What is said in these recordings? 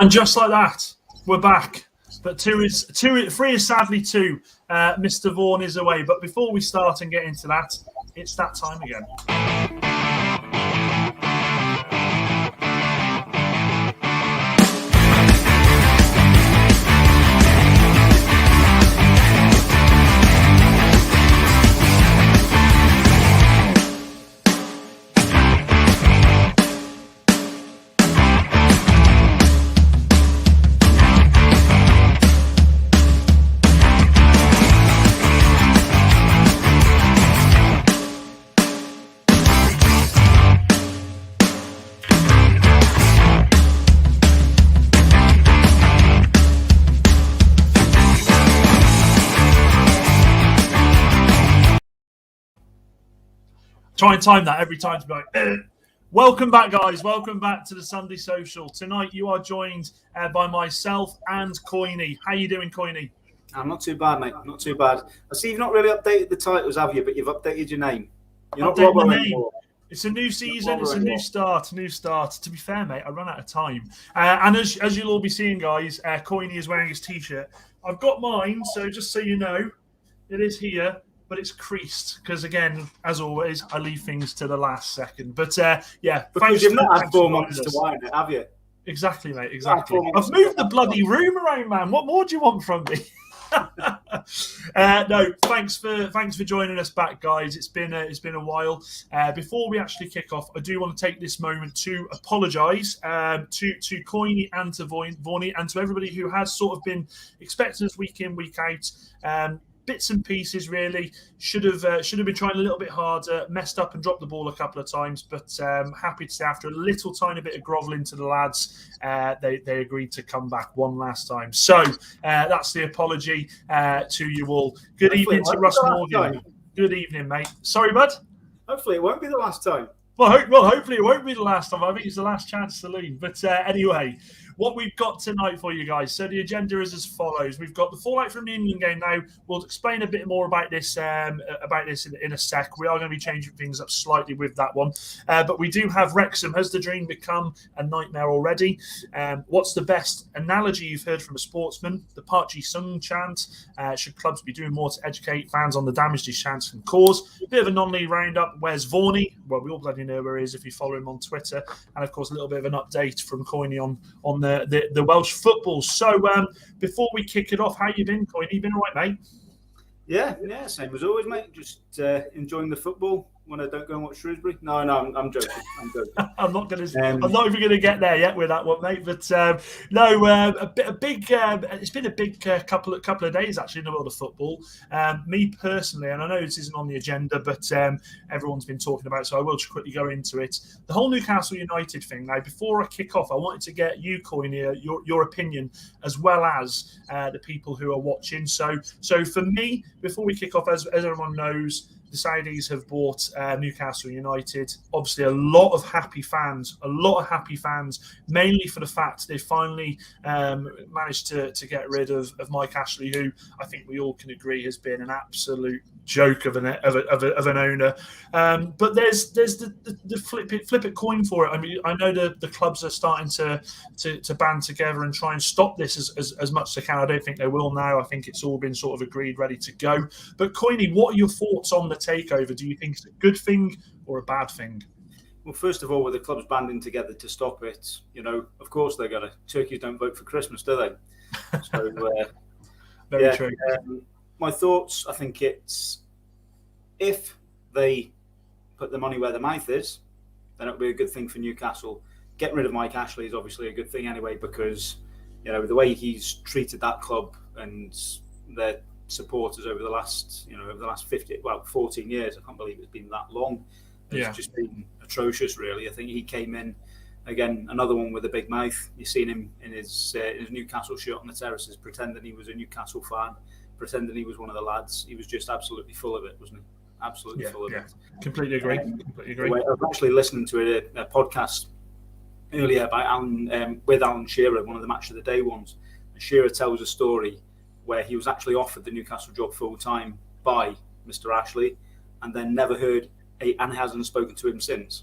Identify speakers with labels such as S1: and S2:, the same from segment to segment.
S1: And just like that, we're back. But three is sadly two. Mr. Vaughan is away. But before we start and get into that, it's that time again. Try and time that every time to be like, welcome back, guys. Welcome back to the Sunday Social. Tonight, you are joined by myself and Coyney. How you doing, Coyney?
S2: I'm not too bad, mate. Not too bad. I see you've not really updated the titles, have you? But you've updated your name. You're not Robbo anymore.
S1: It's a new season. It's a new start. New start. To be fair, mate, I run out of time. And as you'll all be seeing, guys, Coyney is wearing his T-shirt. I've got mine, so just so you know, it is here. But it's creased because, again, as always, I leave things to the last second. But yeah,
S2: because you've not had 4 months to wind it, have you?
S1: Exactly, mate. Exactly. I've moved the bloody room around, man. What more do you want from me? No, thanks for joining us back, guys. It's been a while. Before we actually kick off, I do want to take this moment to apologise to Coyney and to Vaughany and to everybody who has sort of been expecting us week in, week out. Bits and pieces, really. Should have been trying a little bit harder. Messed up and dropped the ball a couple of times, but happy to say after a little tiny bit of grovelling to the lads, they agreed to come back one last time. So that's the apology to you all. Good evening to Russ Morgan. Good evening, mate. Sorry, bud.
S2: Hopefully it won't be the last time.
S1: Well, hopefully it won't be the last time. I think it's the last chance to leave. But anyway, what we've got tonight for you guys. So the agenda is as follows. We've got the fallout from the England game now. We'll explain a bit more about this in a sec. We are going to be changing things up slightly with that one. But we do have Wrexham. Has the dream become a nightmare already? What's the best analogy you've heard from a sportsman? The Parchi Sung chant. Should clubs be doing more to educate fans on the damage these chants can cause? A bit of a non-league roundup. Where's Vaughany? Well, we all bloody know where he is if you follow him on Twitter. And, of course, a little bit of an update from Coyney on the Welsh football. So before we kick it off, how you been, Coyney? You been all right, mate?
S2: Yeah, same as always, mate. Just enjoying the football when I don't go and watch Shrewsbury. No, I'm joking.
S1: I'm not even going to get there yet with that one, mate. But it's been a big couple of days actually in the world of football. Me personally, and I know this isn't on the agenda, but everyone's been talking about it, so I will just quickly go into it. The whole Newcastle United thing. Now, before I kick off, I wanted to get you, Coyney, your opinion, as well as the people who are watching. So for me, before we kick off, as everyone knows, the Saudis have bought Newcastle United. Obviously, a lot of happy fans, mainly for the fact they finally managed to get rid of Mike Ashley, who I think we all can agree has been an absolute joke of an owner. But there's the flip it coin for it. I mean, I know the clubs are starting to band together and try and stop this as much as they can. I don't think they will now. I think it's all been sort of agreed, ready to go. But Coyney, what are your thoughts on the takeover? Do you think it's a good thing or a bad thing?
S2: Well, first of all, with the clubs banding together to stop it, of course they're going to. Turkeys don't vote for Christmas, do they? So,
S1: very true.
S2: My thoughts, I think it's if they put the money where their mouth is, then it'll be a good thing for Newcastle. Getting rid of Mike Ashley is obviously a good thing anyway, because the way he's treated that club and their supporters over the last 14 years. I can't believe it's been that long. It's just been atrocious, really. I think he came in again, another one with a big mouth. You've seen him in his Newcastle shirt on the terraces, pretending he was a Newcastle fan, pretending he was one of the lads. He was just absolutely full of it, wasn't he? Absolutely full of it.
S1: Completely agree.
S2: I was actually listening to a podcast earlier by with Alan Shearer, one of the Match of the Day ones. And Shearer tells a story where he was actually offered the Newcastle job full time by Mr. Ashley, and then never heard and hasn't spoken to him since.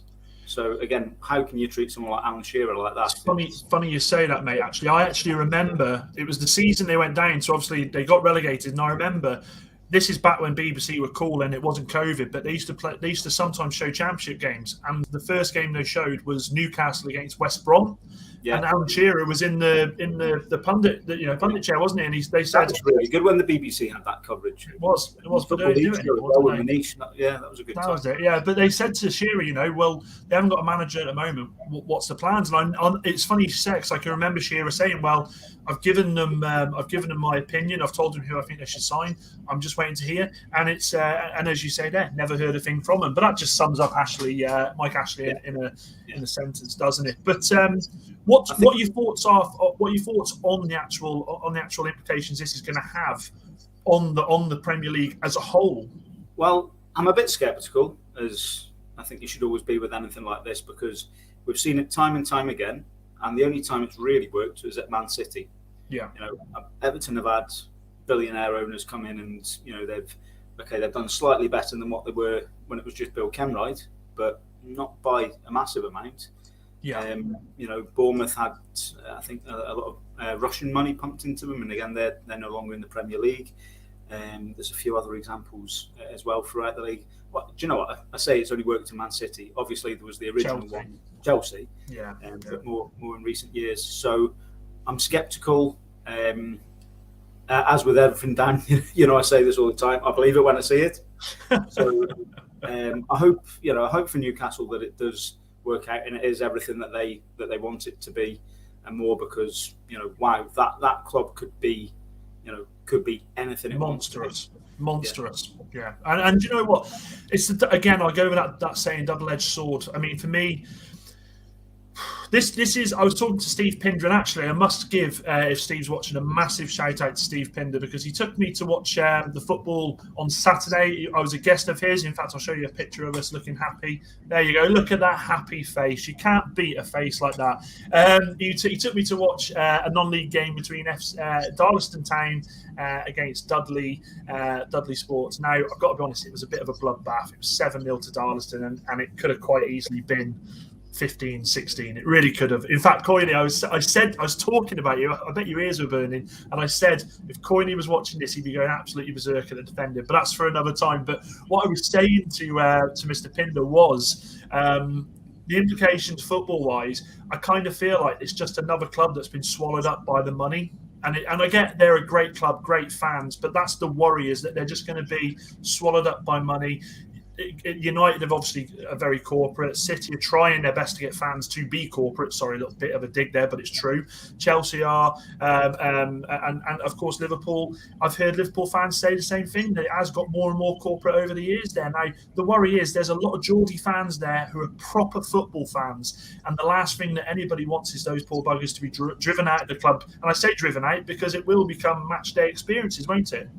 S2: So again, how can you treat someone like Alan Shearer like that?
S1: It's funny you say that, mate. Actually, I actually remember it was the season they went down, so obviously they got relegated, and I remember this is back when BBC were cool and it wasn't COVID, but they used to sometimes show championship games, and the first game they showed was Newcastle against West Brom. Yeah. And Alan Shearer was in the pundit chair, wasn't he? And they said
S2: that was really good when the BBC had that coverage.
S1: It was, but they didn't do it.
S2: Yeah, that was a good time.
S1: That was it. Yeah, but they said to Shearer, well, they haven't got a manager at the moment. What's the plans? And it's funny you say, because I can remember Shearer saying, well, I've given them my opinion. I've told them who I think they should sign. I'm just waiting to hear. And it's and as you say there, never heard a thing from them. But that just sums up Mike Ashley in a sentence, doesn't it? But what are your thoughts on the actual implications this is going to have on the Premier League as a whole?
S2: Well, I'm a bit sceptical, as I think you should always be with anything like this, because we've seen it time and time again, and the only time it's really worked was at Man City.
S1: Yeah,
S2: Everton have had billionaire owners come in, and they've done slightly better than what they were when it was just Bill Kenwright, but not by a massive amount.
S1: Yeah,
S2: Bournemouth had, I think, a lot of Russian money pumped into them, and again, they're no longer in the Premier League. There's a few other examples as well throughout the league. Well, do you know what? I say it's only worked in Man City. Obviously, there was the original one, Chelsea.
S1: Yeah,
S2: but more in recent years. So I'm sceptical. As with everything, Dan, I say this all the time. I believe it when I see it. So I hope for Newcastle that it does work out and it is everything that they want it to be, and more, because wow, that club could be anything.
S1: Monstrous. Yeah. And you know what, it's again, I'll go with that saying, double-edged sword. I mean, for me, this is, I was talking to Steve Pinder, and actually I must give, if Steve's watching, a massive shout out to Steve Pinder, because he took me to watch the football on Saturday. I was a guest of his. In fact, I'll show you a picture of us looking happy. There you go. Look at that happy face. You can't beat a face like that. He took me to watch a non-league game between Darlaston Town against Dudley Sports. Now, I've got to be honest, it was a bit of a bloodbath. It was 7-0 to Darlaston, and it could have quite easily been 15-16. It really could have. In fact, Coyney, I was talking about you. I bet your ears were burning. And I said, if Coyney was watching this, he'd be going absolutely berserk at the defender. But that's for another time. But what I was saying to Mr. Pinder was the implications football-wise. I kind of feel like it's just another club that's been swallowed up by the money. And I get they're a great club, great fans, but that's the worry, is that they're just going to be swallowed up by money. United have obviously are very corporate. City are trying their best to get fans to be corporate. Sorry, a little bit of a dig there, but it's true. Chelsea are, and of course Liverpool. I've heard Liverpool fans say the same thing, that it has got more and more corporate over the years there. Now, the worry is there's a lot of Geordie fans there who are proper football fans, and the last thing that anybody wants is those poor buggers to be driven out of the club. And I say driven out because it will become match day experiences, won't it?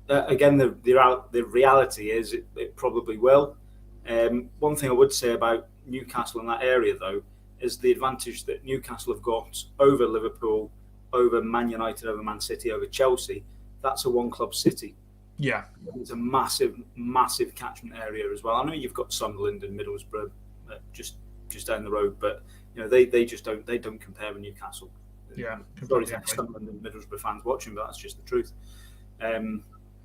S2: Again, the reality is it probably will. One thing I would say about Newcastle in that area, though, is the advantage that Newcastle have got over Liverpool, over Man United, over Man City, over Chelsea. That's a one-club city.
S1: Yeah.
S2: It's a massive, massive catchment area as well. I know you've got Sunderland and Middlesbrough just down the road, but they just don't compare with Newcastle.
S1: Yeah.
S2: Sorry to Sunderland and Middlesbrough fans watching, but that's just the truth.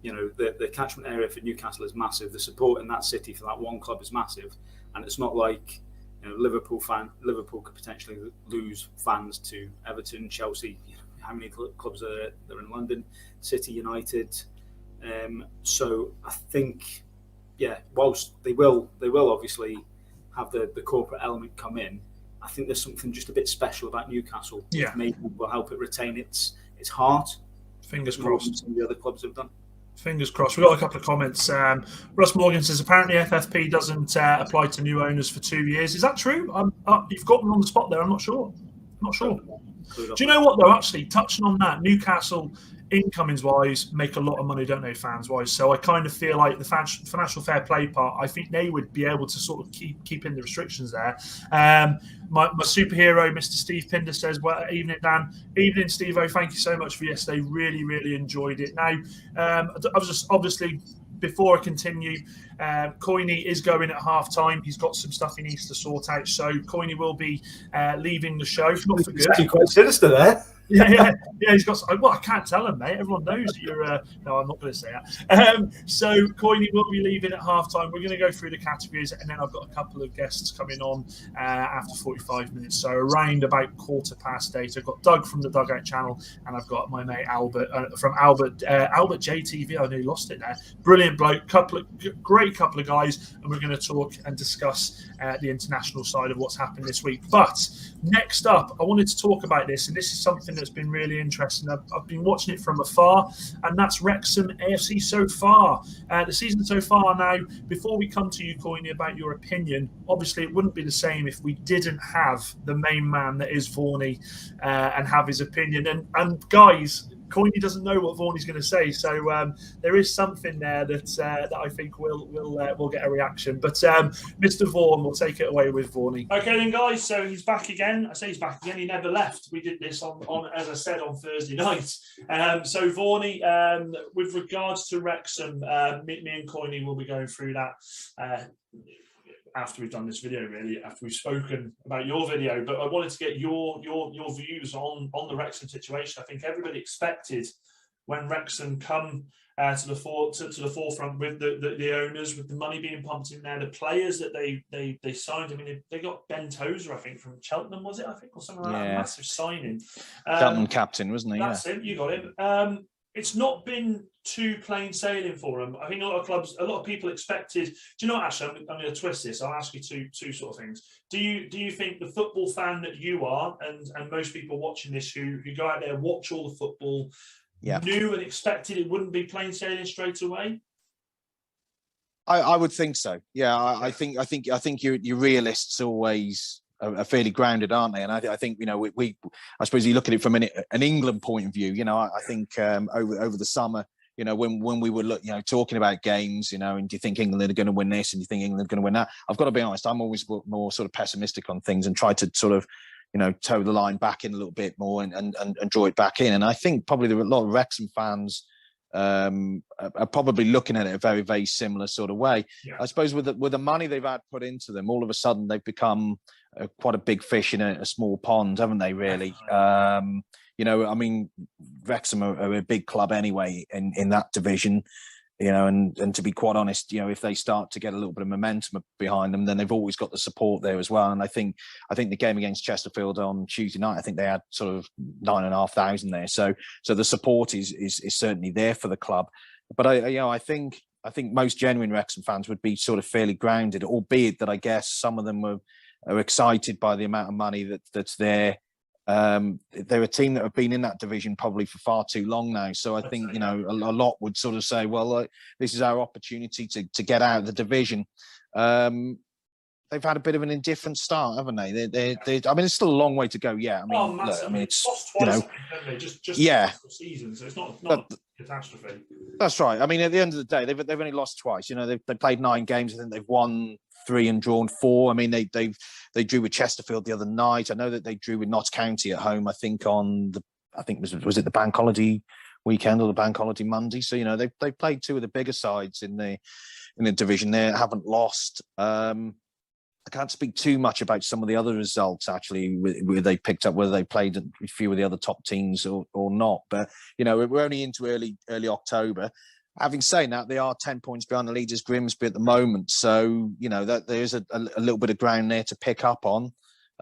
S2: The catchment area for Newcastle is massive. The support in that city for that one club is massive, and it's not like Liverpool could potentially lose fans to Everton, Chelsea. How many clubs are there in London? City, United. So I think, whilst they will obviously have the corporate element come in, I think there's something just a bit special about Newcastle.
S1: Yeah,
S2: maybe will help it retain its heart.
S1: Fingers crossed.
S2: Some of the other clubs have done.
S1: Fingers crossed. We've got a couple of comments. Russ Morgan says, apparently FFP doesn't apply to new owners for 2 years. Is that true? You've got me on the spot there. I'm not sure. Do you know what, though, actually, touching on that, Newcastle, incomings-wise, make a lot of money, don't they, fans-wise? So I kind of feel like the financial fair play part, I think they would be able to sort of keep in the restrictions there. My superhero, Mr. Steve Pinder, says, well, evening, Dan. Evening, Steve-O. Thank you so much for yesterday. Really, really enjoyed it. Now, I was just obviously before I continue, Coyney is going at half time. He's got some stuff he needs to sort out. So Coyney will be leaving the show. Not for good.
S2: You're quite sinister there.
S1: Yeah. He's got. Well, I can't tell him, mate. Everyone knows that you're. No, I'm not going to say that. So Coyney will be leaving at half time. We're going to go through the categories, and then I've got a couple of guests coming on after 45 minutes. So around about 8:15, I've got Doug from the Dugout channel, and I've got my mate Albert from Albert JTV. I nearly lost it there. Brilliant bloke, great couple of guys, and we're going to talk and discuss the international side of what's happened this week. But next up, I wanted to talk about this, and this is something that's been really interesting. I've been watching it from afar, and that's Wrexham AFC so far. The season so far now, before we come to you, Coyney, about your opinion, obviously it wouldn't be the same if we didn't have the main man that is Vaughany and have his opinion. And guys, Coyney doesn't know what Vaughany's going to say, so there is something there that I think will get a reaction. But Mr. Vaughan will take it away with Vaughany. Okay, then, guys. So he's back again. I say he's back again. He never left. We did this on as I said, on Thursday night. So Vaughany, with regards to Wrexham, me and Coyney will be going through that. After we've done this video, really, after we've spoken about your video, but I wanted to get your views on the Wrexham situation. I think everybody expected when Wrexham come to the forefront with the owners, with the money being pumped in there, the players that they signed. I mean, they got Ben Tozer, I think, from Cheltenham, was it? I think, or something like that. Massive signing.
S3: Cheltenham captain, wasn't he?
S1: That's him. You got him. It's not been too plain sailing for them. I think a lot of people expected. Do you know what, Ashley? I'm going to twist this. I'll ask you two sort of things. Do you think the football fan that you are, and most people watching this who go out there, watch all the football, knew and expected it wouldn't be plain sailing straight away?
S3: I would think so. Yeah, I think your realists always are fairly grounded, aren't they? And I think, I suppose you look at it from an England point of view. I think over the summer, when we were talking about games, and do you think England are going to win this, and do you think England are going to win that? I've got to be honest, I'm always more sort of pessimistic on things and try to sort of, toe the line back in a little bit more and draw it back in. And I think probably there are a lot of Wrexham fans are probably looking at it a very, very similar sort of way. Yeah. I suppose with the money they've had put into them, all of a sudden they've become quite a big fish in a small pond, haven't they, really? I mean, Wrexham are a big club anyway in that division, and to be quite honest, if they start to get a little bit of momentum behind them, then they've always got the support there as well. And I think the game against Chesterfield on Tuesday night, I think they had sort of 9,500 there. So the support is certainly there for the club. But I think most genuine Wrexham fans would be sort of fairly grounded, albeit that I guess some of them are excited by the amount of money that's there. They're a team that have been in that division probably for far too long now. So I think, a lot would sort of say, well, this is our opportunity to get out of the division. They've had a bit of an indifferent start, haven't they? I mean, it's still a long way to go. Yeah. It's
S1: lost twice, just season, so it's not a catastrophe.
S3: That's right. I mean, at the end of the day, they've only lost twice. They played 9 games. I think they've won 3 and drawn 4. I mean, they drew with Chesterfield the other night. I know that they drew with Notts County at home. I think was it the bank holiday weekend or the bank holiday Monday? So they played 2 of the bigger sides in the division. They haven't lost. I can't speak too much about some of the other results actually, where they picked up, whether they played a few of the other top teams or not. But we're only into early October. Having said that, they are 10 points behind the leaders, Grimsby, at the moment. So, that there's a little bit of ground there to pick up on.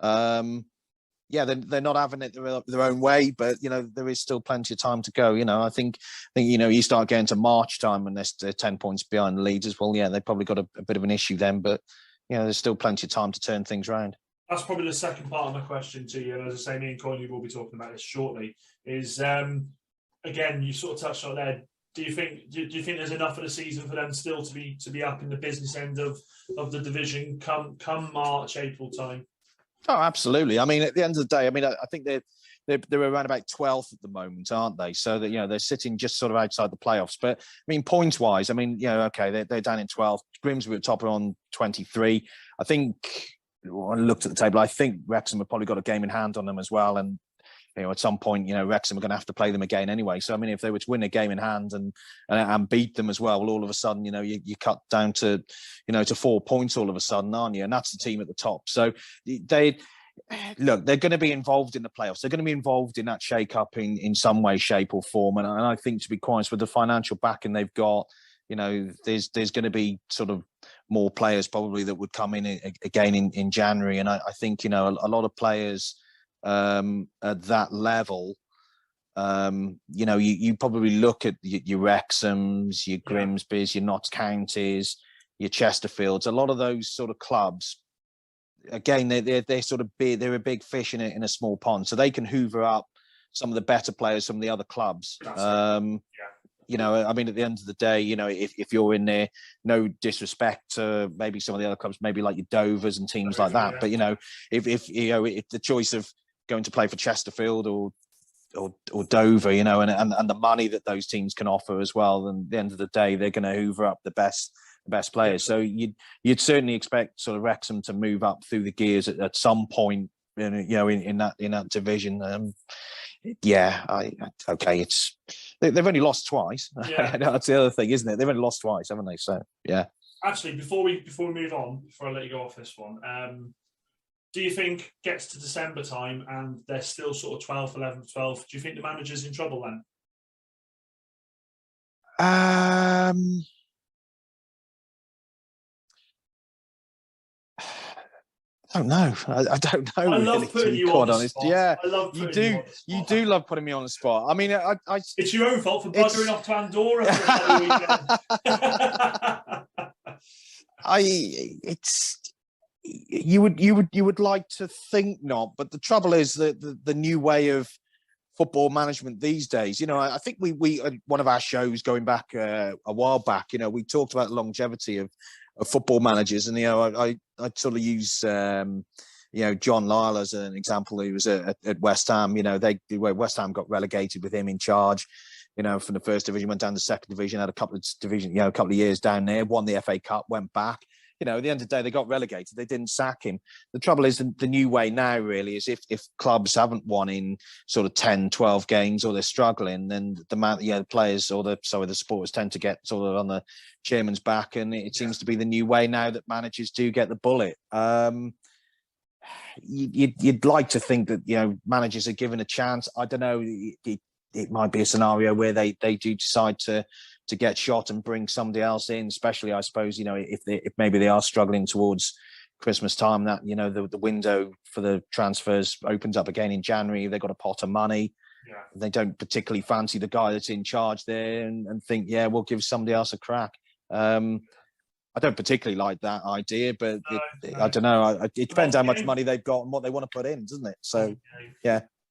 S3: They're not having it their own way, but, there is still plenty of time to go. I think you start getting to March time when they're 10 points behind the leaders. Well, yeah, they've probably got a bit of an issue then, but, there's still plenty of time to turn things around.
S1: That's probably the second part of my question to you. And as I say, me and Coyney will be talking about this shortly. Is, again, you sort of touched on there. Do you think there's enough of the season for them still to be up in the business end of the division come March, April time?
S3: Oh, absolutely. I mean, at the end of the day, I mean, I think they're around about 12th at the moment, aren't they? So that they're sitting just sort of outside the playoffs. But I mean, points wise, I mean, okay, they're down in 12th. Grimsby at top on 23. I think when I looked at the table, I think Wrexham have probably got a game in hand on them as well. And at some point, Wrexham are going to have to play them again anyway. So, I mean, if they were to win a game in hand and beat them as well, all of a sudden, you cut down to, to 4 points all of a sudden, aren't you? And that's the team at the top. So they're going to be involved in the playoffs. They're going to be involved in that shake-up in some way, shape or form. And I think, to be quite honest, with the financial backing they've got, there's going to be sort of more players probably that would come in again in January. And I think, a lot of players at that level, you probably look at your Wrexhams, your Grimsbys, your Notts Counties, your Chesterfields, a lot of those sort of clubs. Again, they're sort of big. They're a big fish in a small pond, so they can hoover up some of the better players from the other clubs. I mean, at the end of the day, if you're in there, no disrespect to maybe some of the other clubs, maybe like your Dovers and teams like that. But if the choice of going to play for Chesterfield or Dover, and the money that those teams can offer as well, then at the end of the day, they're going to hoover up the best players. So you'd certainly expect sort of Wrexham to move up through the gears at some point, in that division. They've only lost twice. That's the other thing, isn't it? They've only lost twice, haven't they? So yeah.
S1: Actually, before we move on, before I let you go off this one, do you think gets to December time and they're still sort of 12th, 11th, 12th? Do you think the manager's in trouble then?
S3: I don't know. I don't know.
S1: I love putting you on the spot.
S3: Yeah,
S1: I love
S3: you do. You do love putting me on the spot. I mean,
S1: it's your own fault for buggering off to Andorra for a weekend.
S3: You would like to think not, but the trouble is that the new way of football management these days. I think we one of our shows going back a while back. We talked about the longevity of football managers, and I sort of use John Lyle as an example. He was at West Ham. West Ham got relegated with him in charge. From the first division, went down to the second division, had a couple of years down there, won the FA Cup, went back. At the end of the day, they got relegated. They didn't sack him. The trouble is the new way now really is if clubs haven't won in sort of 10, 12 games or they're struggling, then the players or the supporters tend to get sort of on the chairman's back, and it seems to be the new way now that managers do get the bullet. You'd like to think that managers are given a chance. I don't know. It might be a scenario where they do decide to get shot and bring somebody else in, especially I suppose if maybe they are struggling towards Christmas time, that the window for the transfers opens up again in January. They've got a pot of money. They don't particularly fancy the guy that's in charge there and think, we'll give somebody else a crack. I don't particularly like that idea, but I don't know. It depends how much money they've got and what they want to put in, doesn't it? So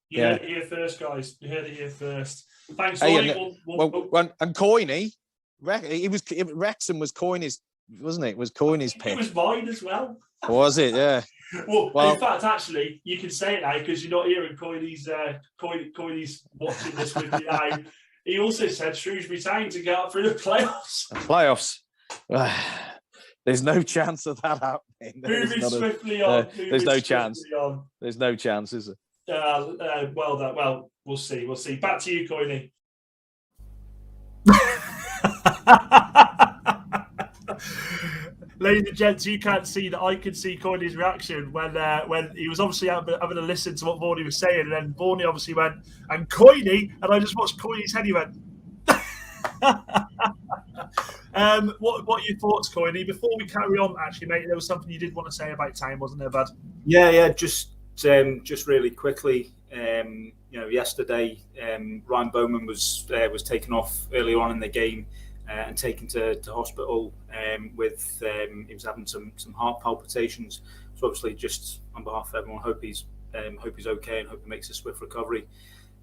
S1: You heard it here first, guys. You heard it here first. Thanks,
S3: and Coyney, Wrexham was Coyneys, wasn't it? It was Coyneys' pick.
S1: It was mine as well.
S3: Was it? Yeah.
S1: Well, in fact, actually, you can say it now because you're not hearing Coyneys. Coyneys watching this with you now. He also said Shrewsbury Town to get up through the playoffs.
S3: There's no chance of that happening.
S1: Moving swiftly on.
S3: There's no chance. There's no chance, is it?
S1: Well, we'll see. We'll see. Back to you, Coyney. Ladies and gents, you can't see that I could see Coyney's reaction when he was obviously having a listen to what Vaughany was saying, and then Vaughany obviously went, and Coyney, and I just watched Coyney's head, he went. What are your thoughts, Coyney? Before we carry on, actually, mate, there was something you did want to say about time, wasn't there, bud?
S2: Yeah, just really quickly. Yesterday, Ryan Bowman was taken off early on in the game and taken to hospital with he was having some heart palpitations. So obviously, just on behalf of everyone, hope he's okay and hope he makes a swift recovery.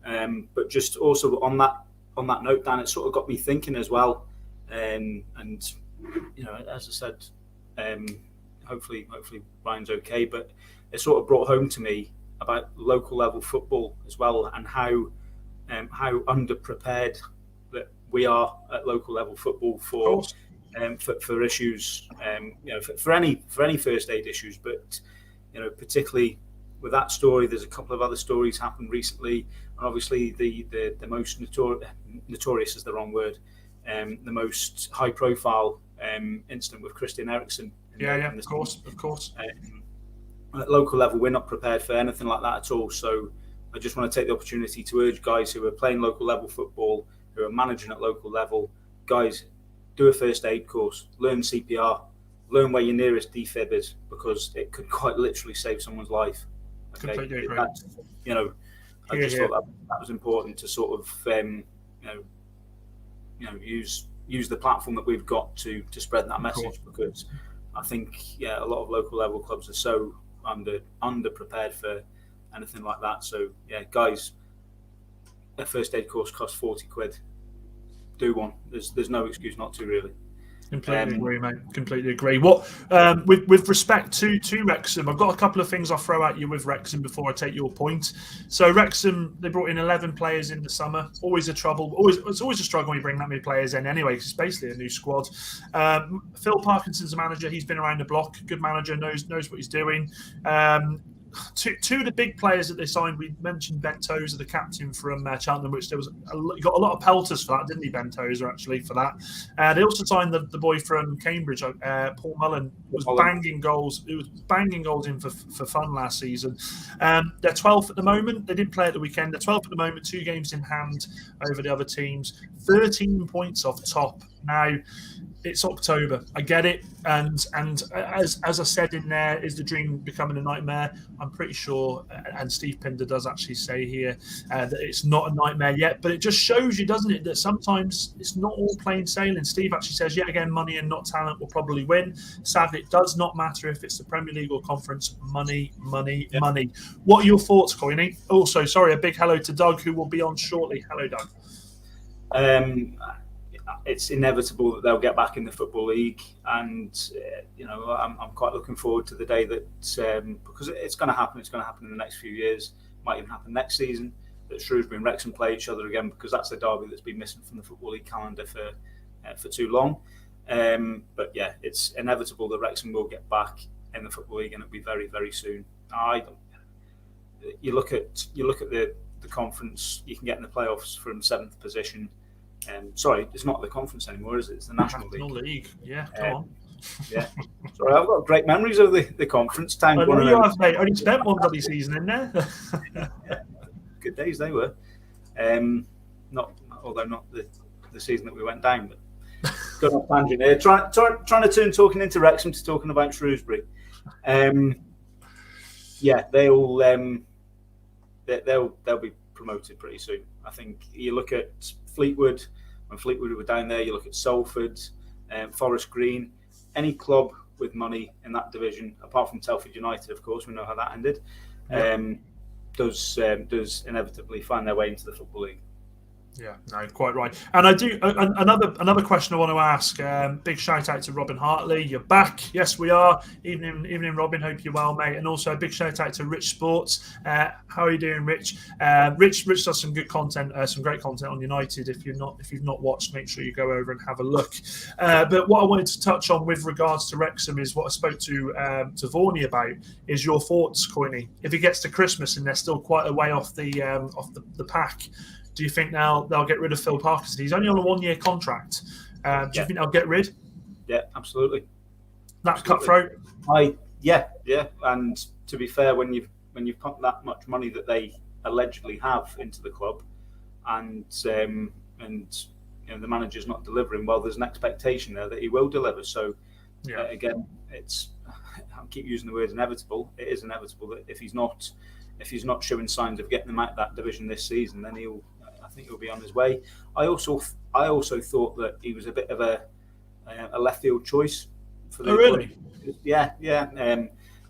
S2: But just also on that note, Dan, it sort of got me thinking as well. And as I said, hopefully Ryan's okay. But it sort of brought home to me about local level football as well, and how underprepared that we are at local level football for issues, for any first aid issues, but particularly with that story, there's a couple of other stories happened recently, and obviously the most notorious is the wrong word, the most high profile incident with Christian Eriksen.
S1: Of course.
S2: At local level, we're not prepared for anything like that at all. So I just want to take the opportunity to urge guys who are playing local level football, who are managing at local level, guys, do a first aid course, learn CPR, learn where your nearest defib is, because it could quite literally save someone's life. Okay?
S1: Completely agree.
S2: I just thought that was important to sort of use the platform that we've got to spread that message, because I think a lot of local level clubs are so under prepared for anything like that. So guys, a first aid course costs 40 quid. Do one. There's no excuse not to, really.
S1: Completely agree, mate. Completely agree. What with respect to Wrexham, I've got a couple of things I'll throw at you with Wrexham before I take your point. So Wrexham, they brought in 11 players in the summer. Always a trouble. It's always a struggle when you bring that many players in anyway, because it's basically a new squad. Phil Parkinson's the manager. He's been around the block. Good manager, knows what he's doing. Two of the big players that they signed, we mentioned Ben Tozer, the captain from Cheltenham, which he got a lot of pelters for that, didn't he, Ben Tozer, actually, for that. They also signed the boy from Cambridge, Paul Mullen, was banging goals. He was banging goals in for fun last season. They're 12th at the moment. They didn't play at the weekend. They're 12th at the moment, 2 games in hand over the other teams, 13 points off top. Now, it's October. I get it, and as I said in there, is the dream becoming a nightmare? I'm pretty sure, and Steve Pinder does actually say here that it's not a nightmare yet. But it just shows you, doesn't it, that sometimes it's not all plain sailing. Steve actually says, yet again, money and not talent will probably win. Sadly, it does not matter if it's the Premier League or Conference. Money. What are your thoughts, Coyney? Also, sorry, a big hello to Doug, who will be on shortly. Hello, Doug.
S2: It's inevitable that they'll get back in the Football League, and I'm quite looking forward to the day that because it's going to happen. It's going to happen in the next few years. Might even happen next season, that Shrewsbury and Wrexham play each other again, because that's a derby that's been missing from the Football League calendar for too long. But it's inevitable that Wrexham will get back in the Football League, and it'll be very, very soon. You look at the conference. You can get in the playoffs from 7th position. Sorry, it's not the conference anymore, is it? It's the National League.
S1: Yeah, come on.
S2: Yeah. Sorry, I've got great memories of the conference.
S1: I know you have, mate. Only spent one bloody season in there.
S2: Good days they were. Although not the season that we went down, but got off tangent here. Trying to turn talking into Wrexham to talking about Shrewsbury. They'll be promoted pretty soon. I think you look at Fleetwood, when Fleetwood were down there, you look at Salford, Forest Green, any club with money in that division, apart from Telford United, of course, we know how that ended, does inevitably find their way into the Football League.
S1: Yeah, no, quite right. And I do another question I want to ask. Big shout out to Robin Hartley. You're back. Yes, we are. Evening, Robin. Hope you're well, mate. And also a big shout out to Rich Sports. How are you doing, Rich? Rich does some good content, some great content on United. If you've not watched, make sure you go over and have a look. But what I wanted to touch on with regards to Wrexham is what I spoke to Vaughany about. Is your thoughts, Coyney? If it gets to Christmas and they're still quite a way off the pack, do you think now they'll get rid of Phil Parkinson? He's only on a 1-year contract. Do you think they'll get rid?
S2: Yeah, absolutely.
S1: That's cutthroat.
S2: Yeah. And to be fair, when you've pumped that much money that they allegedly have into the club, and the manager's not delivering, well, there's an expectation there that he will deliver. So again, I keep using the word inevitable. It is inevitable that if he's not showing signs of getting them out of that division this season, then I think he'll be on his way. I also thought that he was a bit of a left field choice for the.
S1: Oh, really?
S2: Yeah.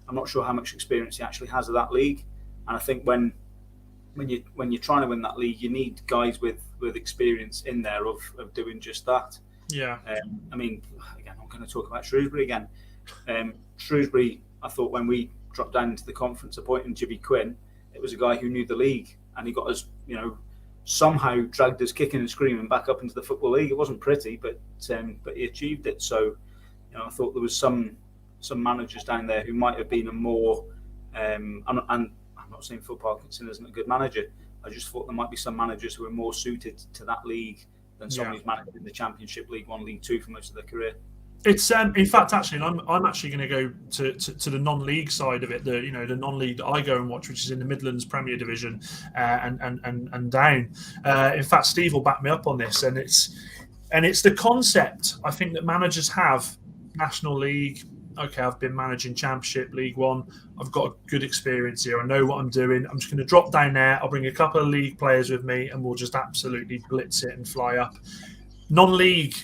S2: I'm not sure how much experience he actually has of that league, and I think when you're trying to win that league, you need guys with experience in there of doing just that.
S1: Yeah.
S2: I mean, again, I'm going to talk about Shrewsbury again. Shrewsbury, I thought when we dropped down into the conference, appointing Jimmy Quinn, it was a guy who knew the league, and he got us, somehow dragged us kicking and screaming back up into the Football League. It wasn't pretty, but he achieved it. So, I thought there was some managers down there who might have been a more, and not saying Football Parkinson isn't a good manager. I just thought there might be some managers who are more suited to that league than someone who's managed in the Championship, League One, League Two for most of their career.
S1: It's in fact, actually, and I'm actually going to go to the non-league side of it. The non-league that I go and watch, which is in the Midlands Premier Division and down. In fact, Steve will back me up on this, and it's the concept I think that managers have. National League. Okay, I've been managing Championship, League One. I've got a good experience here. I know what I'm doing. I'm just going to drop down there. I'll bring a couple of league players with me, and we'll just absolutely blitz it and fly up. Non-league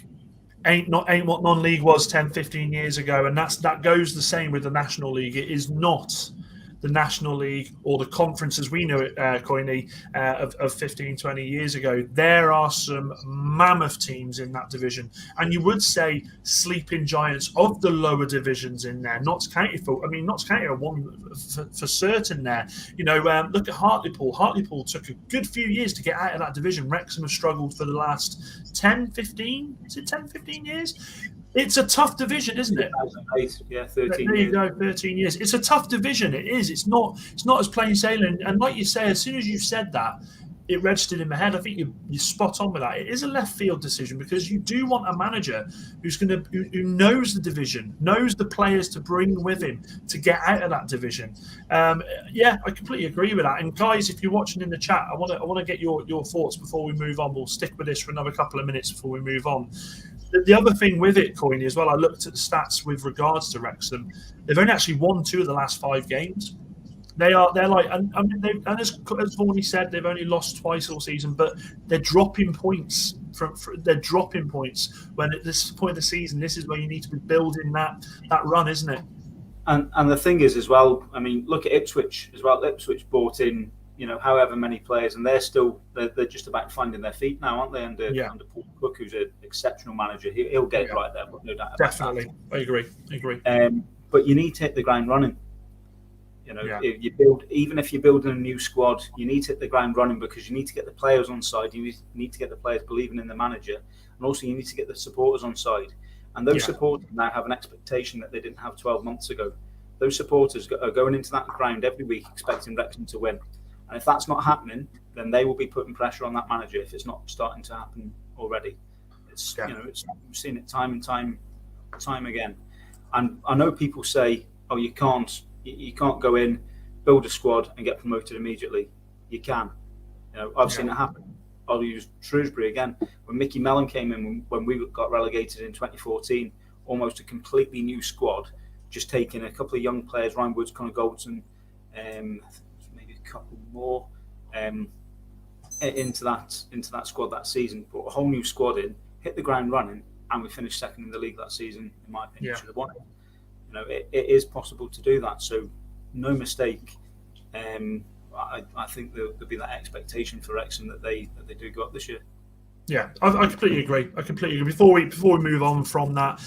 S1: ain't what non-league was 10, 15 years ago, and that goes the same with the National League. It is not the National League or the conference as we know it, Coyney, of 15, 20 years ago. There are some mammoth teams in that division. And you would say sleeping giants of the lower divisions in there. Notts County are one for certain there. Look at Hartlepool. Hartlepool took a good few years to get out of that division. Wrexham have struggled for the last 10, 15? Is it 10, 15 years? It's a tough division, isn't it?
S2: 13
S1: there you go, 13 years. It's a tough division. It is. It's not as plain sailing. And like you say, as soon as you said that, it registered in my head. I think you're spot on with that. It is a left field decision because you do want a manager who knows the division, knows the players to bring with him to get out of that division. I completely agree with that. And guys, if you're watching in the chat, I want to get your thoughts before we move on. We'll stick with this for another couple of minutes before we move on. The other thing with it, Coyney, as well, I looked at the stats with regards to Wrexham. They've only actually won 2 of the last 5 games. They're like, and as Vaughany said, they've only lost twice all season, but they're dropping points. They're dropping points when at this point of the season, this is where you need to be building that run, isn't it?
S2: And the thing is as well, I mean, look at Ipswich as well. Ipswich bought in, however many players, and they're just about finding their feet now, aren't they? Under Paul Cook, who's an exceptional manager, he'll get it right there, but no doubt about
S1: Definitely, I agree.
S2: But you need to hit the ground running. Even if you're building a new squad, you need to hit the ground running because you need to get the players on side. You need to get the players believing in the manager, and also you need to get the supporters on side. And those supporters now have an expectation that they didn't have 12 months ago. Those supporters are going into that ground every week expecting Wrexham to win. And if that's not happening, then they will be putting pressure on that manager if it's not starting to happen already. We've seen it time and time again. And I know people say, "Oh, you can't go in, build a squad, and get promoted immediately." You can. I've seen it happen. I'll use Shrewsbury again. When Mickey Mellon came in, when we got relegated in 2014, almost a completely new squad, just taking a couple of young players, Ryan Woods, Connor Goldson, maybe a couple more into that squad that season. Brought a whole new squad in, hit the ground running, and we finished second in the league that season. In my opinion, should have won it. It is possible to do that. So no mistake. I think there'll be that expectation for Wrexham that they do go up this year.
S1: Yeah, I completely agree. Before we move on from that,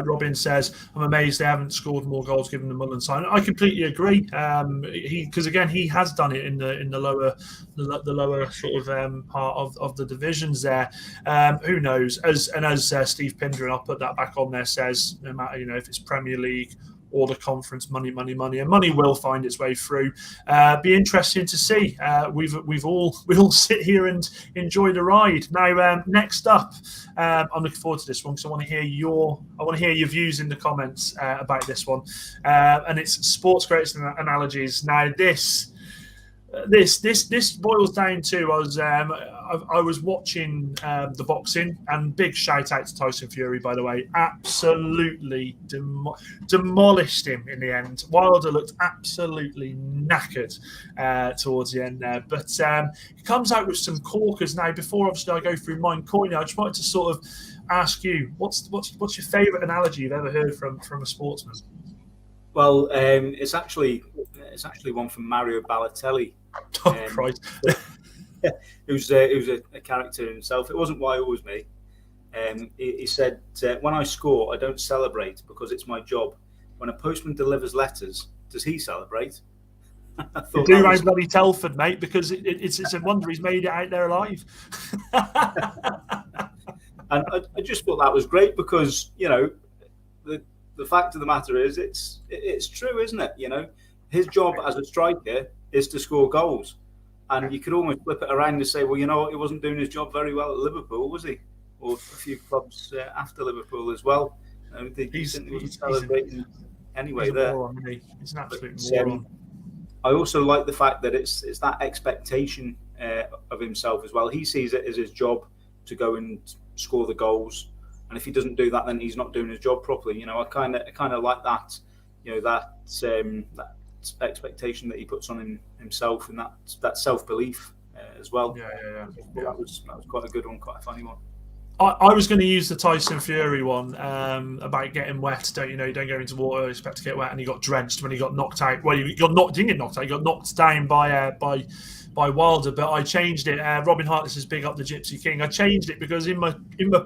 S1: Robin says, "I'm amazed they haven't scored more goals given the Mullen sign." I completely agree. Because again, he has done it in the lower sort of part of the divisions there. Who knows? As Steve Pinder, and I'll put that back on there, says, no matter if it's Premier League or the conference, money, and money will find its way through. Be interesting to see. We all sit here and enjoy the ride. Now, next up, I'm looking forward to this one because I want to hear your views in the comments about this one. And it's sports greatest analogies. Now, this boils down to I was watching the boxing, and big shout out to Tyson Fury, by the way. Absolutely demolished him in the end. Wilder looked absolutely knackered towards the end there, but he comes out with some corkers. Now, before obviously I go through mine, Coyneys, I just wanted to sort of ask you, what's your favourite analogy you've ever heard from a sportsman?
S2: Well, it's actually one from Mario Balotelli.
S1: Oh, Christ.
S2: It was a character in himself. It wasn't why it was me. He said, "When I score, I don't celebrate because it's my job. When a postman delivers letters, does he celebrate?"
S1: You do round bloody Telford, mate, because it's a wonder he's made it out there alive.
S2: And I just thought that was great because the fact of the matter is it's true, isn't it? His job as a striker is to score goals. And you could almost flip it around and say, well, you know what, he wasn't doing his job very well at Liverpool, was he? Or a few clubs after Liverpool as well. He's celebrating anyway
S1: he's
S2: there.
S1: Moron, isn't he? He's an absolute moron.
S2: I also like the fact that it's that expectation of himself as well. He sees it as his job to go and score the goals, and if he doesn't do that, then he's not doing his job properly. You know, I kind of like that. You know, that expectation that he puts on himself, and that self belief as well.
S1: Yeah.
S2: That was quite a good one, quite a funny one.
S1: I was going to use the Tyson Fury one about getting wet. Don't go into water, expect to get wet, and he got drenched when he got knocked out. Well, he didn't get knocked out. He got knocked down by Wilder. But I changed it. Robin Hartley says, "Big up the Gypsy King." I changed it because in my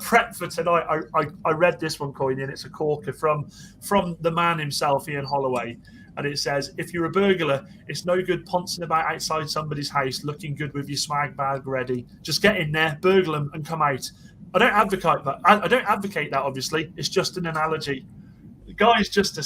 S1: prep for tonight, I read this one, Coyneys, and it's a corker from the man himself, Ian Holloway. And it says, if you're a burglar, it's no good pouncing about outside somebody's house looking good with your swag bag ready. Just get in there, burgle them, and come out. I don't advocate that. I don't advocate that, obviously. It's just an analogy. The guy's just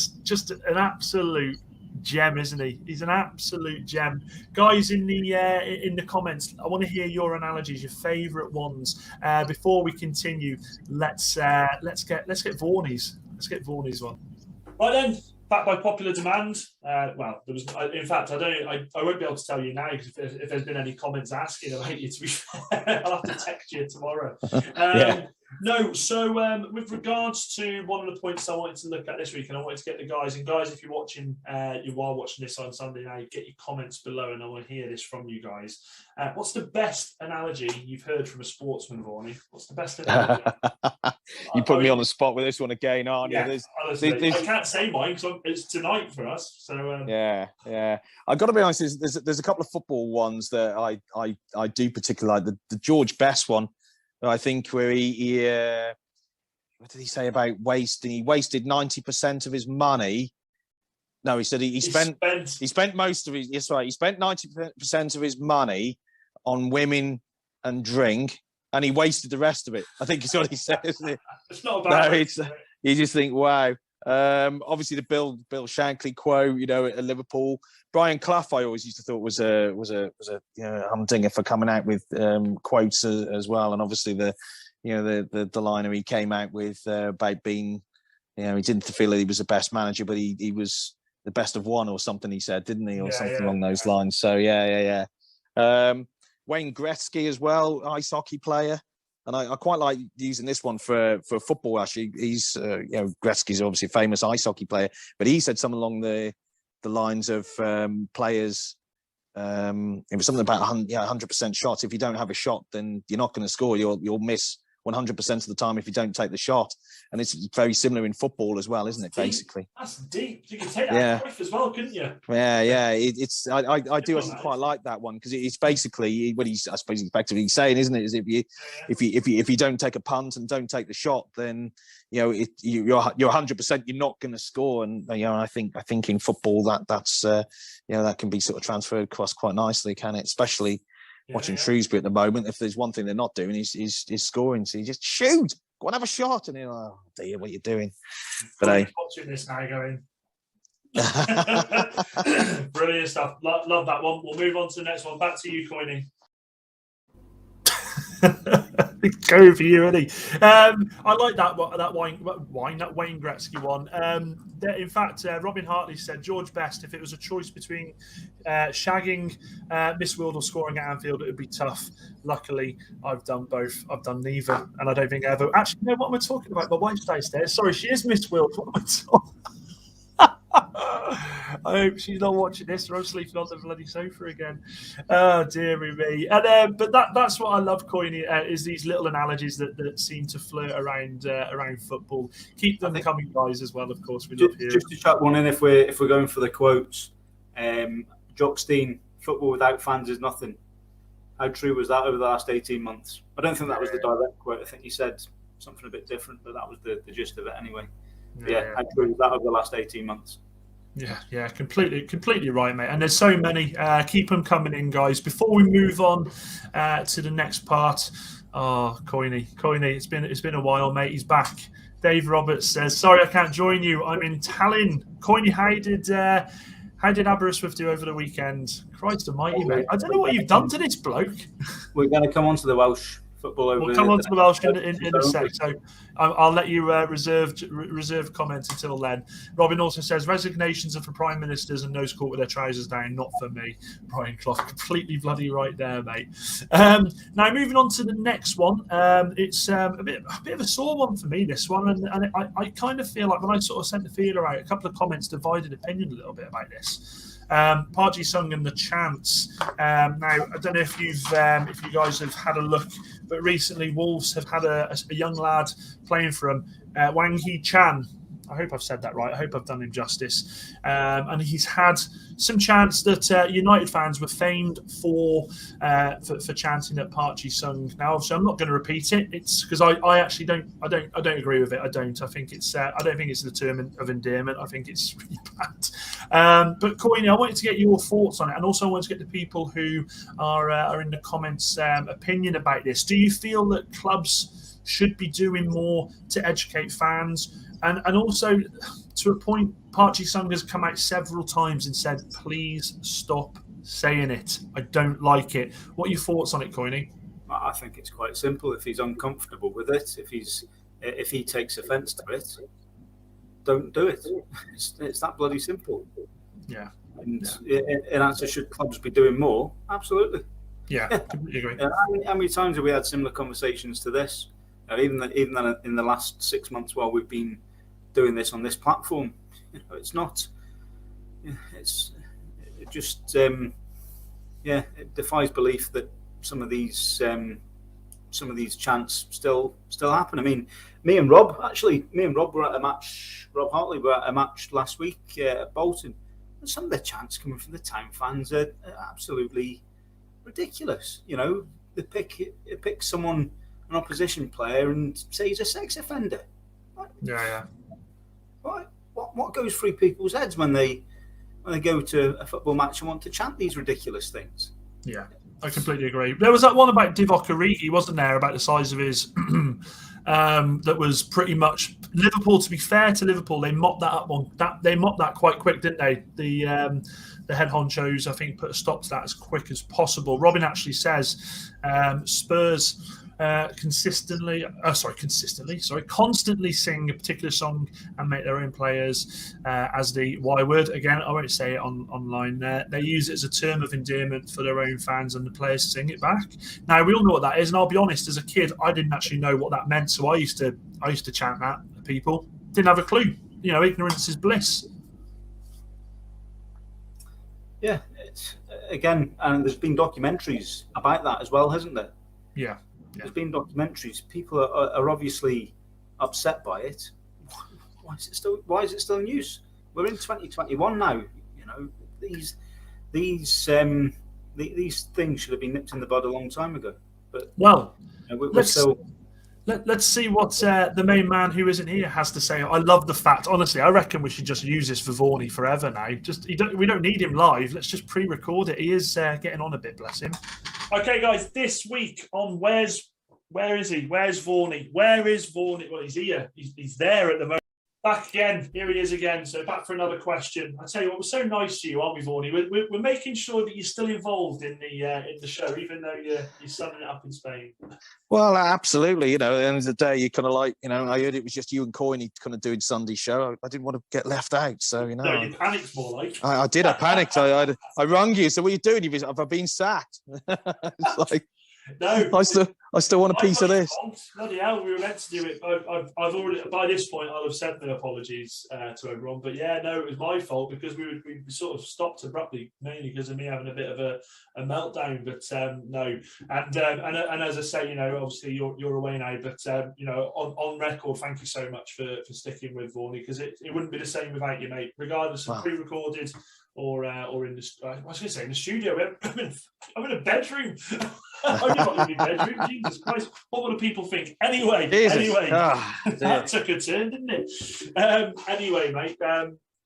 S1: an absolute gem, isn't he? He's an absolute gem. Guys, in the comments, I want to hear your analogies, your favourite ones. Before we continue, let's get Vaughany's. Let's get Vaughany's one. Right then. Back by popular demand. Well, there was. In fact, I won't be able to tell you now if there's been any comments asking about you. To be fair, I'll have to text you tomorrow.
S3: Yeah.
S1: No. So, with regards to one of the points I wanted to look at this week, and I wanted to get the guys. And guys, if you're watching, you are watching this on Sunday now, get your comments below, and I want to hear this from you guys. What's the best analogy you've heard from a sportsman, Vaughany? What's the best analogy?
S3: You put me on the spot with this one again, aren't you?
S1: Honestly, I can't say mine because it's tonight for us. So
S3: yeah. I've got to be honest. There's a couple of football ones that I do particularly like. The George Best one, I think, where he what did he say about wasting? He wasted 90% of his money. No, he said he spent most of his. Yes, right. He spent 90% of his money on women and drink, and he wasted the rest of it. I think is what he said, isn't it?
S1: It's not about.
S3: No, you just think, wow. Obviously the Bill Shankly quote, at Liverpool. Brian Clough, I always used to thought was a humdinger for coming out with quotes as well, and obviously the liner he came out with about being, he didn't feel that he was the best manager, but he was the best of one or something. He said, didn't he, or something along those lines? So yeah. Wayne Gretzky as well, ice hockey player. And I quite like using this one for football, actually. He's, Gretzky's obviously a famous ice hockey player, but he said something along the lines of players, it was something about 100% shots. If you don't have a shot, then you're not going to score. You'll miss 100% of the time if you don't take the shot. And it's very similar in football as well, isn't it, basically?
S1: That's deep. You can take that life as well, couldn't you?
S3: Yeah. I do actually quite like that one, because it's basically what he's, I suppose, effectively saying, isn't it? Is if you don't take a punt and don't take the shot, then you're 100%. You're not going to score. And I think in football that's that can be sort of transferred across quite nicely, can it? Especially watching Shrewsbury at the moment. If there's one thing they're not doing, is scoring. So you just shoot. Go and have a shot, and you're like, oh dear, what are you doing? But
S1: watching this now, going brilliant stuff. Love that one. We'll move on to the next one. Back to you, Coyney. Go for you, Eddie. I like that Wayne Gretzky one. In fact, Robin Hartley said George Best, if it was a choice between shagging Miss World or scoring at Anfield, it would be tough. Luckily, I've done both. I've done neither, and I don't think I ever actually know what am I talking about. My wife's downstairs. Sorry, she is Miss World. What am I talking? I hope she's not watching this, or I'm sleeping on the bloody sofa again. Oh, dearie me. And but that's what I love, Coyney, is these little analogies that seem to flirt around football. Keep them coming, guys, as well. Of course, we love hearing.
S2: Just to chuck one in, if we're going for the quotes, Jockstein, football without fans is nothing. How true was that over the last 18 months? I don't think that was the direct quote. I think he said something a bit different, but that was the gist of it anyway. How true was that over the last 18 months?
S1: Yeah, completely right, mate. And there's so many. Keep them coming in, guys. Before we move on to the next part, Coyney, it's been a while, mate. He's back. Dave Roberts says, "Sorry, I can't join you. I'm in Tallinn." Coyney, How did Aberystwyth do over the weekend? Christ almighty, mate. I don't know what you've done to this bloke.
S2: We're going to come on to the Welsh football over.
S1: We'll come on to the Welsh in a sec. So I'll let you reserve comment until then. Robin also says resignations are for prime ministers and those caught with their trousers down, not for me. Brian Clough, completely bloody right there, mate. Now moving on to the next one. It's a bit of a sore one for me, this one, and I kind of feel like when I sort of sent the feeler out, a couple of comments divided opinion a little bit about this. Parji Sung and the chants. Now, I don't know if you guys have had a look, but recently Wolves have had a young lad playing for them, Wang Hee Chan. I hope I've said that right. I hope I've done him justice. And he's had some chants that United fans were famed for chanting at Parji Sung. Now, obviously, I'm not going to repeat it. It's because I actually don't agree with it. I don't. I think it's I don't think it's the term of endearment. I think it's really bad. But Coyney, I wanted to get your thoughts on it, and also I wanted to get the people who are in the comments opinion about this. Do you feel that clubs should be doing more to educate fans? And also, to a point, Parji Sung has come out several times and said, please stop saying it. I don't like it. What are your thoughts on it, Coyney?
S2: I think it's quite simple. If he's uncomfortable with it, if he takes offence to it, don't do it. It's that bloody simple.
S1: Yeah.
S2: And in answer, should clubs be doing more? Absolutely.
S1: Yeah, completely agree.
S2: How many times have we had similar conversations to this? Even in the last 6 months while we've been doing this on this platform, it's not. It defies belief that some of these chants still happen. I mean, me and Rob were at a match. Rob Hartley were at a match last week at Bolton, and some of the chants coming from the town fans are absolutely ridiculous. You know, they pick someone, an opposition player, and say he's a sex offender.
S1: Yeah.
S2: What goes through people's heads when they go to a football match and want to chant these ridiculous things?
S1: Yeah, I completely agree. There was that one about Divock Origi, wasn't there, about the size of his that was pretty much Liverpool. To be fair to Liverpool, they mopped that up they mopped that quite quick, didn't they? The head honchos, I think, put a stop to that as quick as possible. Robin actually says Spurs constantly sing a particular song and make their own players as the Y word. Again, I won't say it online. They use it as a term of endearment for their own fans, and the players sing it back. Now, we all know what that is, and I'll be honest, as a kid, I didn't actually know what that meant, so I used to chant that at people. Didn't have a clue. You know, ignorance is bliss.
S2: Yeah, it's again, and there's been documentaries about that as well, hasn't there?
S1: Yeah.
S2: There's been documentaries. People are obviously upset by it. Why is it still in use? We're in 2021 now. You know, these things should have been nipped in the bud a long time ago. But
S1: let's see what the main man who isn't here has to say. I love the fact. Honestly, I reckon we should just use this for Vaughany forever now. We don't need him live. Let's just pre-record it. He is getting on a bit, bless him. Okay, guys, this week on where is he? Where's Vaughany? Where is Vaughany? Well, he's here. He's there at the moment. Back again. Here he is again. So back for another question. I tell you what, we're so nice to you, aren't we, Vaughany? We're making sure that you're still involved in the show, even though you're sunning it up in Spain.
S3: Well, absolutely. You know, at the end of the day, you kind of like, you know, I heard it was just you and Coyney kind of doing Sunday show. I didn't want to get left out, so you know.
S1: No, you panicked more like.
S3: I did. I panicked. I rung you. So what are you doing? Have I been sacked? It's like.
S1: No,
S3: I still want a piece of this.
S1: Bloody hell, we were meant to do it. I've already, by this point, I'll have sent my apologies to everyone. But yeah, no, it was my fault because we sort of stopped abruptly, mainly because of me having a bit of a meltdown. But no, and as I say, you know, obviously you're away now. But you know, on record, thank you so much for sticking with Vaughany, because it wouldn't be the same without you, mate. Regardless of pre-recorded or in the, I was going to say in the studio. I'm in a bedroom. I'm not in my bedroom. Jesus Christ, what would the people think? Anyway, that took a turn, didn't it? Anyway, mate,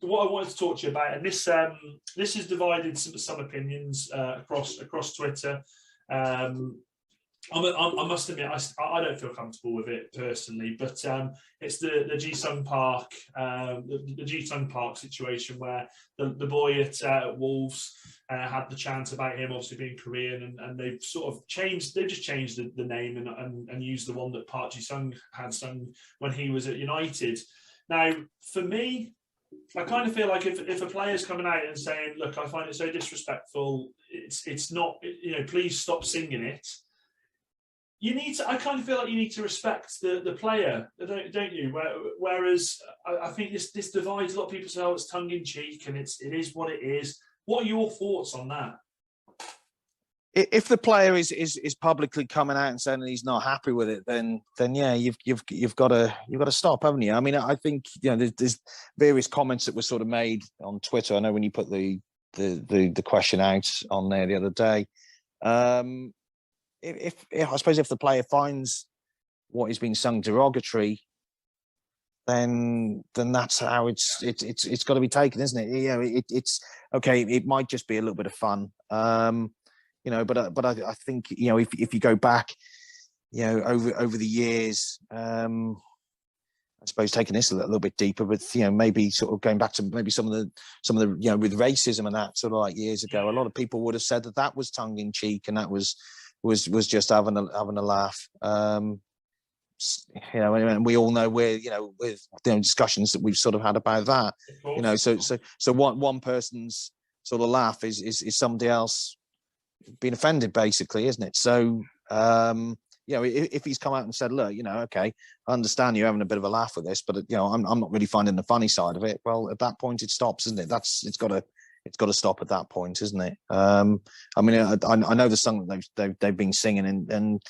S1: what I wanted to talk to you about, and this has divided some opinions across Twitter. I must admit, I don't feel comfortable with it personally, but it's the Ji-sung Park, the Ji-sung Park situation where the boy at Wolves had the chant about him obviously being Korean, and they've sort of changed. They just changed the name and used the one that Park Ji-sung had sung when he was at United. Now, for me, I kind of feel like if a player's coming out and saying, "Look, I find it so disrespectful. It's not. Please stop singing it." You need to. I kind of feel like you need to respect the player, don't you? Whereas I think this divides a lot of people. Say, "Oh, it's tongue in cheek," and it is what it is. What are your thoughts on that?
S3: If the player is publicly coming out and saying that he's not happy with it, then yeah, you've got to stop, haven't you? I mean, I think there's various comments that were sort of made on Twitter. I know when you put the question out on there the other day. If I suppose if the player finds what is being sung derogatory, then that's how it's got to be taken, isn't it? It's okay. It might just be a little bit of fun, but I think if you go back, over the years, I suppose taking this a little bit deeper, but maybe sort of going back to maybe some of the with racism and that sort of like years ago, a lot of people would have said that was tongue in cheek and that was just having a laugh. And we all know with discussions that we've sort of had about that. So one person's sort of laugh is somebody else being offended, basically, isn't it? So if he's come out and said, look, okay, I understand you're having a bit of a laugh with this, but I'm not really finding the funny side of it. Well, at that point, it stops, isn't it? It's got to stop at that point, isn't it? I mean, I know the song that they've been singing, and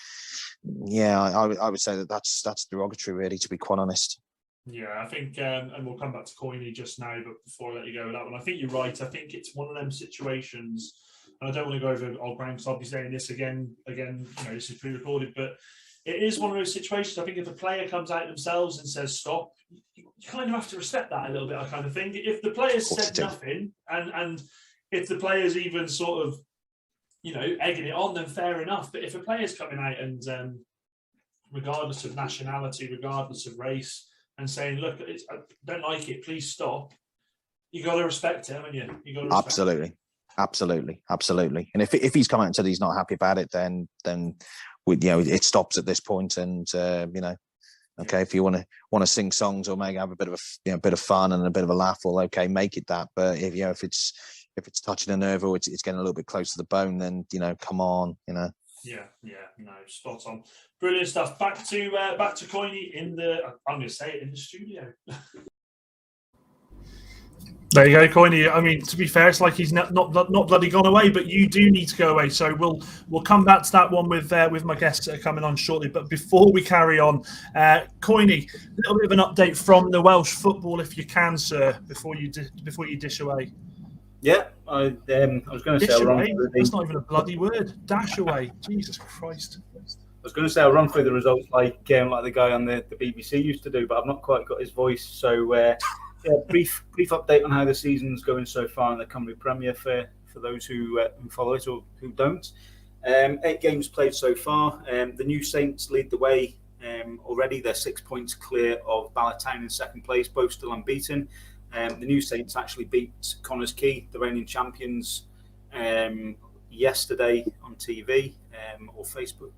S3: yeah, I would say that's derogatory, really, to be quite honest.
S1: Yeah, I think, and we'll come back to Coyney just now, but before I let you go with that one, I think you're right. I think it's one of them situations, and I don't want to go over old ground because I'll be saying this again. This is pre-recorded, but it is one of those situations. I think if a player comes out themselves and says stop, you kind of have to respect that a little bit. I kind of think if the players said nothing, and if the players even sort of egging it on, then fair enough. But if a player's coming out and regardless of nationality, regardless of race, and saying, look, I don't like it, please stop, you got to respect it, haven't you? You got to respect Absolutely. And if he's come out and said he's not happy about it, then it stops at this point. And okay, if you want to sing songs or maybe have a bit of bit of fun and a bit of a laugh, well, okay, make it that. But if it's touching a nerve or it's getting a little bit close to the bone, then come on, Yeah, no, spot on, brilliant stuff. Back to Coyney in the studio. There you go, Coyney. I mean, to be fair, it's like he's not bloody gone away, but you do need to go away. So we'll come back to that one with my guests that are coming on shortly. But before we carry on, Coyney, a little bit of an update from the Welsh football, if you can, sir, before you dish away.
S2: Yeah, I was going to say I'll run through
S1: That's not even a bloody word. Dash away. Jesus Christ.
S2: I was going to say I'll run through the results like the guy on the BBC used to do, but I've not quite got his voice. So brief update on how the season's going so far in the Cymru Premier for those who follow it or who don't. 8 games played so far. The New Saints lead the way already. They're 6 points clear of Ballatown in second place, both still unbeaten. The New Saints actually beat Connah's Quay, the reigning champions, yesterday on TV or Facebook.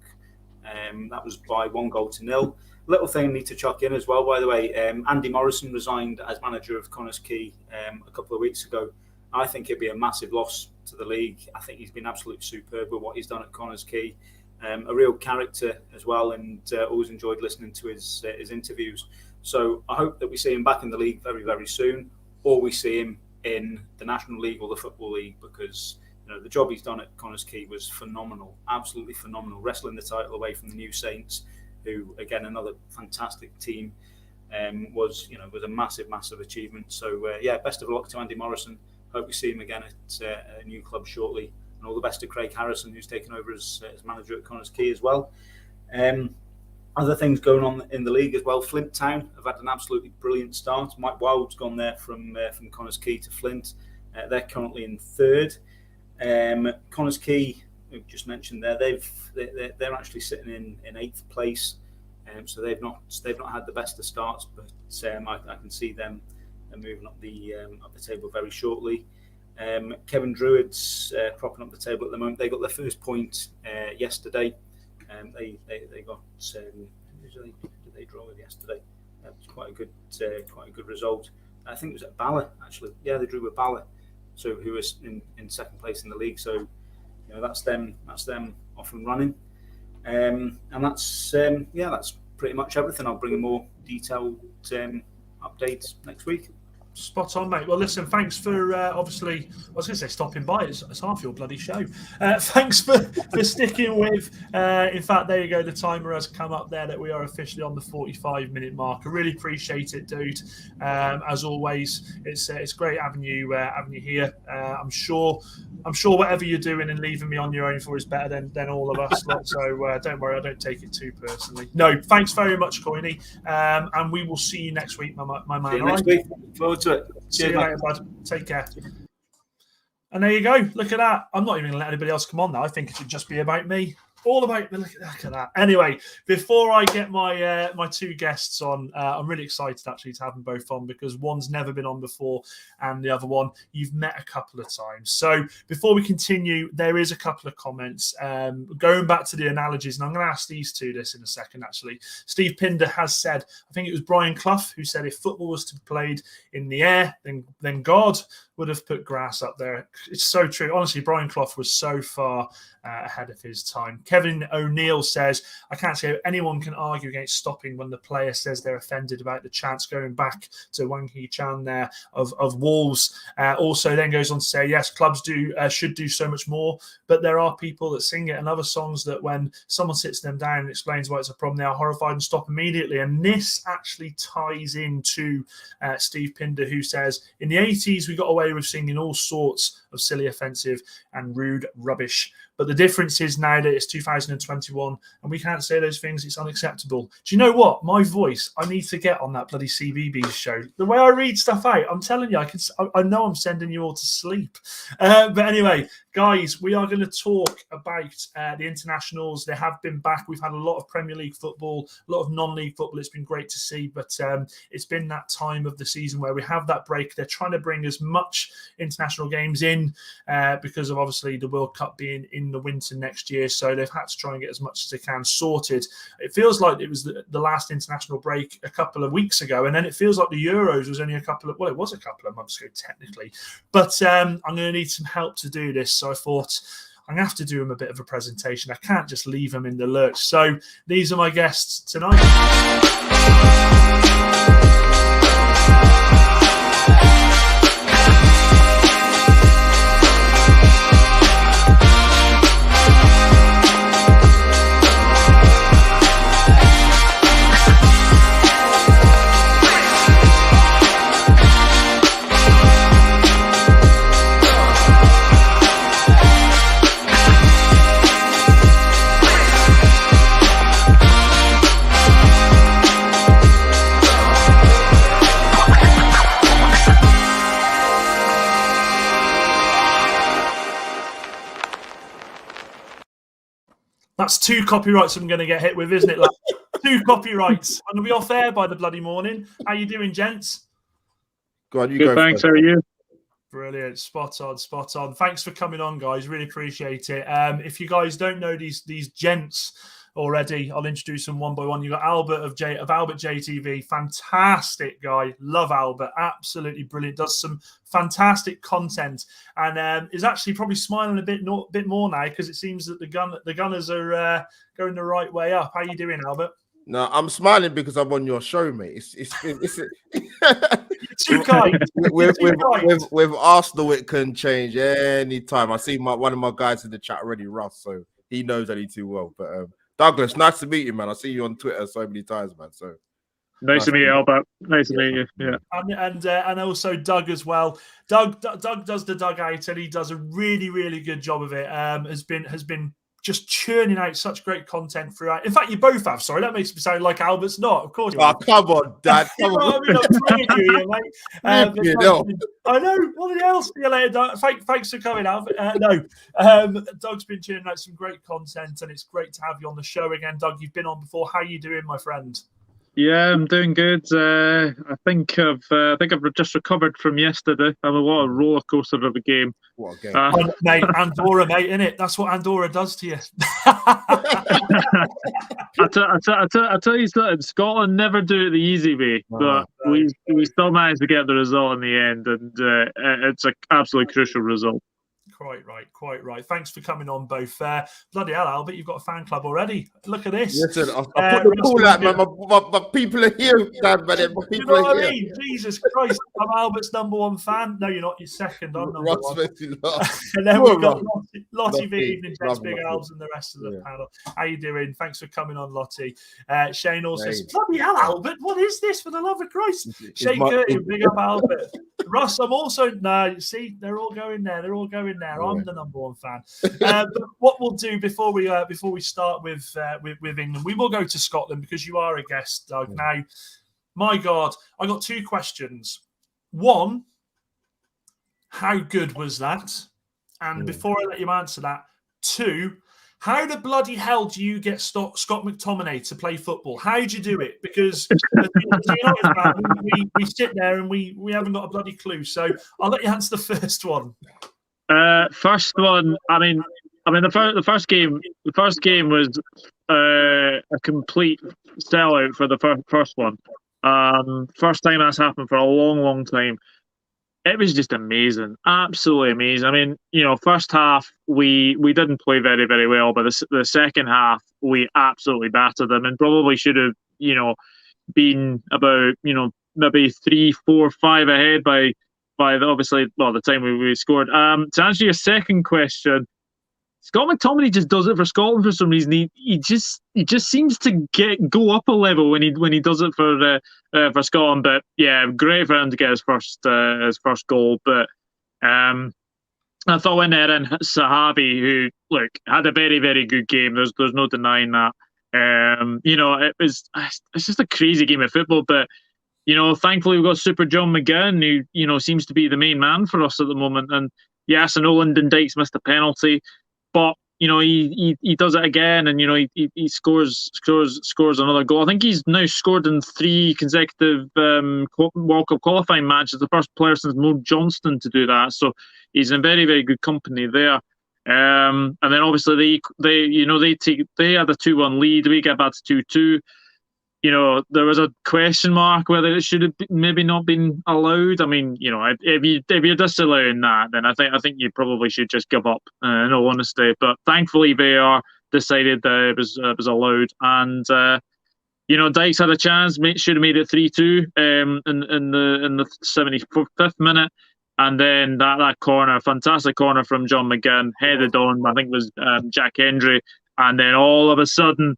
S2: That was by 1-0. Little thing I need to chuck in as well, by the way. Andy Morrison resigned as manager of Connah's Quay a couple of weeks ago. I think it'd be a massive loss to the league. I think he's been absolutely superb with what he's done at Connah's Quay. A real character as well, and always enjoyed listening to his interviews. So I hope that we see him back in the league very, very soon, or we see him in the National League or the Football League, because the job he's done at Connah's Quay was phenomenal, absolutely phenomenal, wrestling the title away from the New Saints, who, again, another fantastic team, was a massive achievement. So, best of luck to Andy Morrison. Hope we see him again at a new club shortly. And all the best to Craig Harrison, who's taken over as manager at Connah's Quay as well. Other things going on in the league as well. Flint Town have had an absolutely brilliant start. Mike Wild's gone there from Connah's Quay to Flint. They're currently in third. Connah's Quay, we've just mentioned there, they're actually sitting in 8th place, so they've not had the best of starts, but I can see them moving up the table very shortly. Kevin Druids propping up the table at the moment. They got their first point yesterday. They got did they draw with yesterday? That was quite a good result. I think it was at Bala actually. Yeah, they drew with Bala, so who was in second place in the league. So that's them off and running, and that's pretty much everything. I'll bring a more detailed updates next week.
S1: Spot on, mate. Well, listen, thanks for obviously, I was going to say stopping by. It's half your bloody show. Thanks for sticking with. In fact, there you go. The timer has come up there that we are officially on the 45-minute mark. I really appreciate it, dude. As always, it's great having you here. I'm sure whatever you're doing and leaving me on your own for is better than all of us. So don't worry, I don't take it too personally. No, thanks very much, Coyney. And we will see you next week, my man.
S2: See you next week. Forward to it.
S1: See you later, bud. Take care. And there you go. Look at that. I'm not even going to let anybody else come on now. I think it should just be about me. All about me. Look at that. Anyway, before I get my my two guests on, I'm really excited actually to have them both on because one's never been on before and the other one you've met a couple of times. So before we continue, there is a couple of comments going back to the analogies, and I'm going to ask these two this in a second actually. Steve Pinder has said, I think it was Brian Clough who said if football was to be played in the air, then God would have put grass up there. It's so true. Honestly, Brian Clough was so far ahead of his time. Kevin O'Neill says, I can't see how anyone can argue against stopping when the player says they're offended about the chants, going back to Waughany chant there of Wolves. Also then goes on to say, yes, clubs should do so much more, but there are people that sing it and other songs that when someone sits them down and explains why it's a problem, they are horrified and stop immediately. And this actually ties into Steve Pinder, who says, in the 80s, we got away with singing all sorts of silly, offensive and rude rubbish. But the difference is now that it's 2021 and we can't say those things. It's unacceptable. Do you know what? My voice, I need to get on that bloody CBBS show. The way I read stuff out, I'm telling you, I know I'm sending you all to sleep. But anyway, guys, we are going to talk about the internationals. They have been back. We've had a lot of Premier League football, a lot of non-league football. It's been great to see, but it's been that time of the season where we have that break. They're trying to bring as much international games in because of obviously the World Cup being in the winter next year, so they've had to try and get as much as they can sorted. It feels like it was the last international break a couple of weeks ago, and then it feels like the Euros was only it was a couple of months ago technically, but I'm going to need some help to do this, so I thought I'm going to have to do them a bit of a presentation. I can't just leave them in the lurch. So these are my guests tonight. That's 2 copyrights I'm going to get hit with, isn't it? Like, 2 copyrights. I'm going to be off air by the bloody morning. How you doing, gents?
S4: Go on, you
S5: Good,
S4: go.
S5: Thanks. How are you?
S1: Brilliant. Spot on. Thanks for coming on, guys. Really appreciate it. If you guys don't know these gents already, I'll introduce them one by one. You've got Albert of Albert JTV. Fantastic guy. Love Albert. Absolutely brilliant. Does some fantastic content and is actually probably smiling a bit more now because it seems that the Gunners are going the right way up. How you doing, Albert?
S4: No, I'm smiling because I'm on your show, mate. It's
S1: too kind.
S4: With Arsenal, it can change any time. I see one of my guys in the chat already, Russ, so he knows only too well. But Douglas, nice to meet you, man. I see you on Twitter so many times, man. So
S5: nice to meet you, Albert. Nice to meet you. Yeah,
S1: and also Doug as well. Doug does the dugout, and he does a really, really good job of it. Has been just churning out such great content throughout. In fact, you both have. Sorry, that makes me sound like Albert's not. Of course.
S4: Oh, come on, Dad. Come
S1: You know
S4: on.
S1: what I mean? I'm bringing you here, mate.
S4: You know.
S1: I know. What else? See you later, Doug. Thanks for coming, Albert. Doug's been churning out some great content, and it's great to have you on the show again, Doug. You've been on before. How are you doing, my friend?
S5: Yeah, I'm doing good. I think I've just recovered from yesterday. I mean, what a roller coaster of a game.
S4: What a game.
S1: Mate, Andorra, mate, innit? That's what Andorra does to you.
S5: I tell you something, Scotland never do it the easy way, but we still managed to get the result in the end, and it's an absolutely crucial result.
S1: Quite right. Thanks for coming on, both. Bloody hell, Albert, you've got a fan club already. Look at this.
S4: Listen, I put the call out, man. My people are here, Dad, man. My people
S1: you know what
S4: are
S1: I
S4: here.
S1: mean? Jesus Christ, I'm Albert's #1 fan. No, you're not. You're second. I'm number one. And then we've got Lottie V, Evening Jets, Big Albs, and the rest of the panel. How you doing? Thanks for coming on, Lottie. Shane also says, bloody hell, Albert, what is this, for the love of Christ? Shane Curtin, big up Albert. Russ, I'm also, no, see, they're all going there. I'm the #1 fan. But what we'll do before we start with England, we will go to Scotland because you are a guest, Doug. Now, my God, I got 2 questions. One, how good was that? And before I let you answer that, 2, how the bloody hell do you get Scott McTominay to play football? How do you do it? Because as United fan, we sit there and we haven't got a bloody clue. So I'll let you answer the first one.
S5: First one, I mean, the first game was a complete sellout for the first one. First time that's happened for a long time. It was just amazing, absolutely amazing. I mean, first half we didn't play very, very well, but the second half we absolutely battered them, and probably should have, been about, maybe 3, 4, 5 ahead by the time we scored. To answer your second question, Scott McTominay just does it for Scotland for some reason. He just seems to go up a level when he does it for Scotland. But yeah, great for him to get his first goal. But I thought when Erin Sahabi, who had a very, very good game. There's no denying that. It's just a crazy game of football. But thankfully we've got Super John McGinn, who seems to be the main man for us at the moment. And yes, I know Lyndon Dykes missed a penalty. But he does it again, and he scores another goal. I think he's now scored in 3 consecutive World Cup qualifying matches. The first player since Mo Johnston to do that. So he's in very, very good company there. And then obviously they had a 2-1 lead. We get back to 2-2. There was a question mark whether it should have maybe not been allowed. I mean, if you're disallowing that, then I think you probably should just give up. In all honesty, but thankfully VAR decided that it was allowed, and Dykes had a chance. Should have made it 3-2 in the 75th minute, and then that corner, fantastic corner from John McGinn, headed on. I think it was Jack Hendry, and then all of a sudden,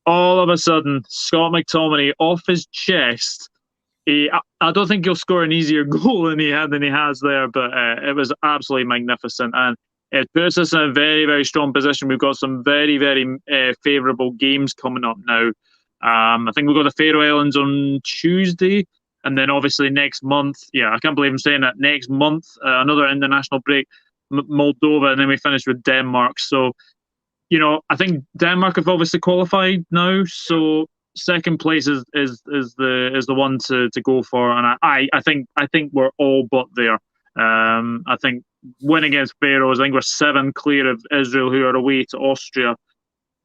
S5: Scott McTominay off his chest. I don't think he'll score an easier goal than he has there, but it was absolutely magnificent, and it puts us in a very, very strong position. We've got some very, very favourable games coming up now. I think we've got the Faroe Islands on Tuesday, and then obviously next month. Yeah, I can't believe I'm saying that. Next month, another international break, Moldova, and then we finish with Denmark. So. I think Denmark have obviously qualified now, so second place is the one to go for, and I think we're all but there. I think win against Faroes. I think we're 7 clear of Israel, who are away to Austria.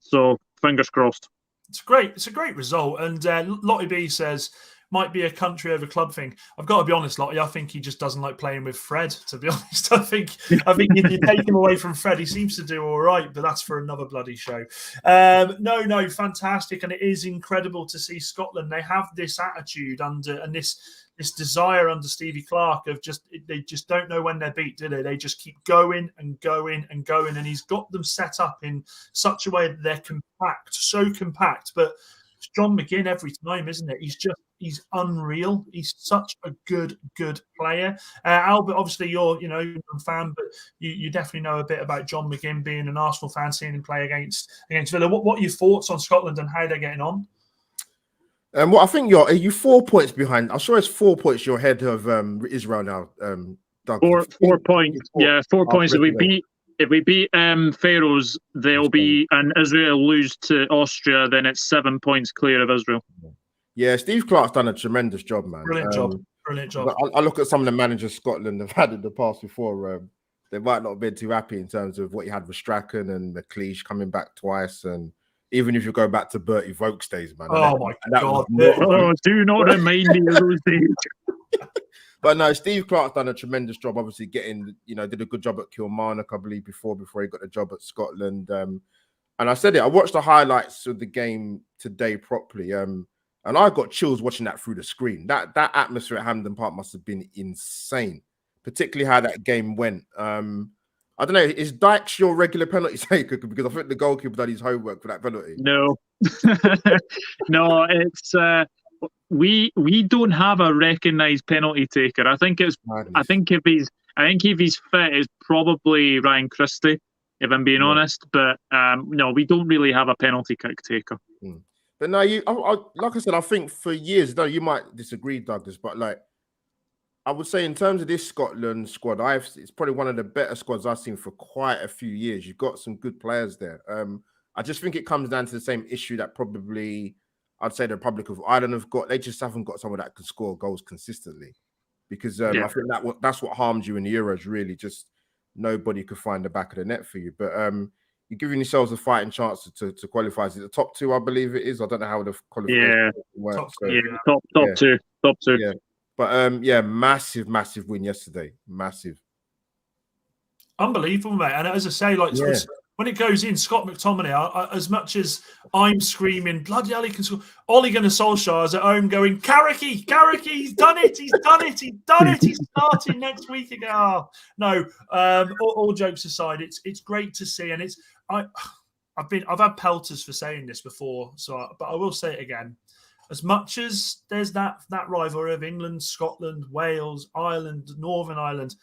S5: So fingers crossed.
S1: It's a great result, and Lottie B says. Might be a country over club thing. I've got to be honest, Lottie. I think he just doesn't like playing with Fred. To be honest, I think if you take him away from Fred, he seems to do all right. But that's for another bloody show. No, fantastic, and it is incredible to see Scotland. They have this attitude and this desire under Stevie Clarke of they just don't know when they're beat, do they? They just keep going and going and going, and he's got them set up in such a way that they're compact, so compact, but. John McGinn every time, isn't it? he's unreal. He's such a good player. Albert, obviously you're a fan, but you definitely know a bit about John McGinn being an Arsenal fan, seeing him play against Villa. What are your thoughts on Scotland and how they're getting on?
S4: Well, I think are you 4 points behind? I'm sure it's 4 points you're ahead of Israel now. Doug.
S5: 4 points. 4 points. If we beat Faroes, they'll be, and Israel lose to Austria, then it's 7 points clear of Israel.
S4: Yeah, Steve Clarke's done a tremendous job, man.
S1: Brilliant job. But
S4: I look at some of the managers Scotland have had in the past before. They might not have been too happy in terms of what you had with Strachan and McLeish coming back twice, and even if you go back to Bertie Vogt's days, man.
S1: Oh my God!
S5: Do not remind me of those days.
S4: But no, Steve Clarke's done a tremendous job. Obviously, did a good job at Kilmarnock, I believe, before he got the job at Scotland. And I said it. I watched the highlights of the game today properly, and I got chills watching that through the screen. That atmosphere at Hampden Park must have been insane, particularly how that game went. I don't know. Is Dykes your regular penalty taker? Because I think the goalkeeper done his homework for that penalty.
S5: No, no, it's. We don't have a recognised penalty taker. I think if he's fit, it's probably Ryan Christie, if I'm being honest. But no, we don't really have a penalty kick taker.
S4: But no, like I said, I think for years, though, you might disagree, Douglas, but like I would say in terms of this Scotland squad, it's probably one of the better squads I've seen for quite a few years. You've got some good players there. I just think it comes down to the same issue that probably I'd say the Republic of Ireland have got. They just haven't got someone that can score goals consistently, because I think that's what harms you in the Euros. Really, just nobody could find the back of the net for you. But you're giving yourselves a fighting chance to qualify. Is it the top two? I believe it is. I don't know how the qualification works.
S5: Top two.
S4: Yeah, but massive win yesterday. Massive,
S1: unbelievable, mate. And as I say, when it goes in, Scott McTominay, as much as I'm screaming, bloody hell, he can score. Ole Gunnar Solskjaer is at home going, Carricky, he's done it, he's starting next week again. Oh, no, all jokes aside, it's great to see, and I've had pelters for saying this before, but I will say it again. As much as there's that rivalry of England, Scotland, Wales, Ireland, Northern Ireland,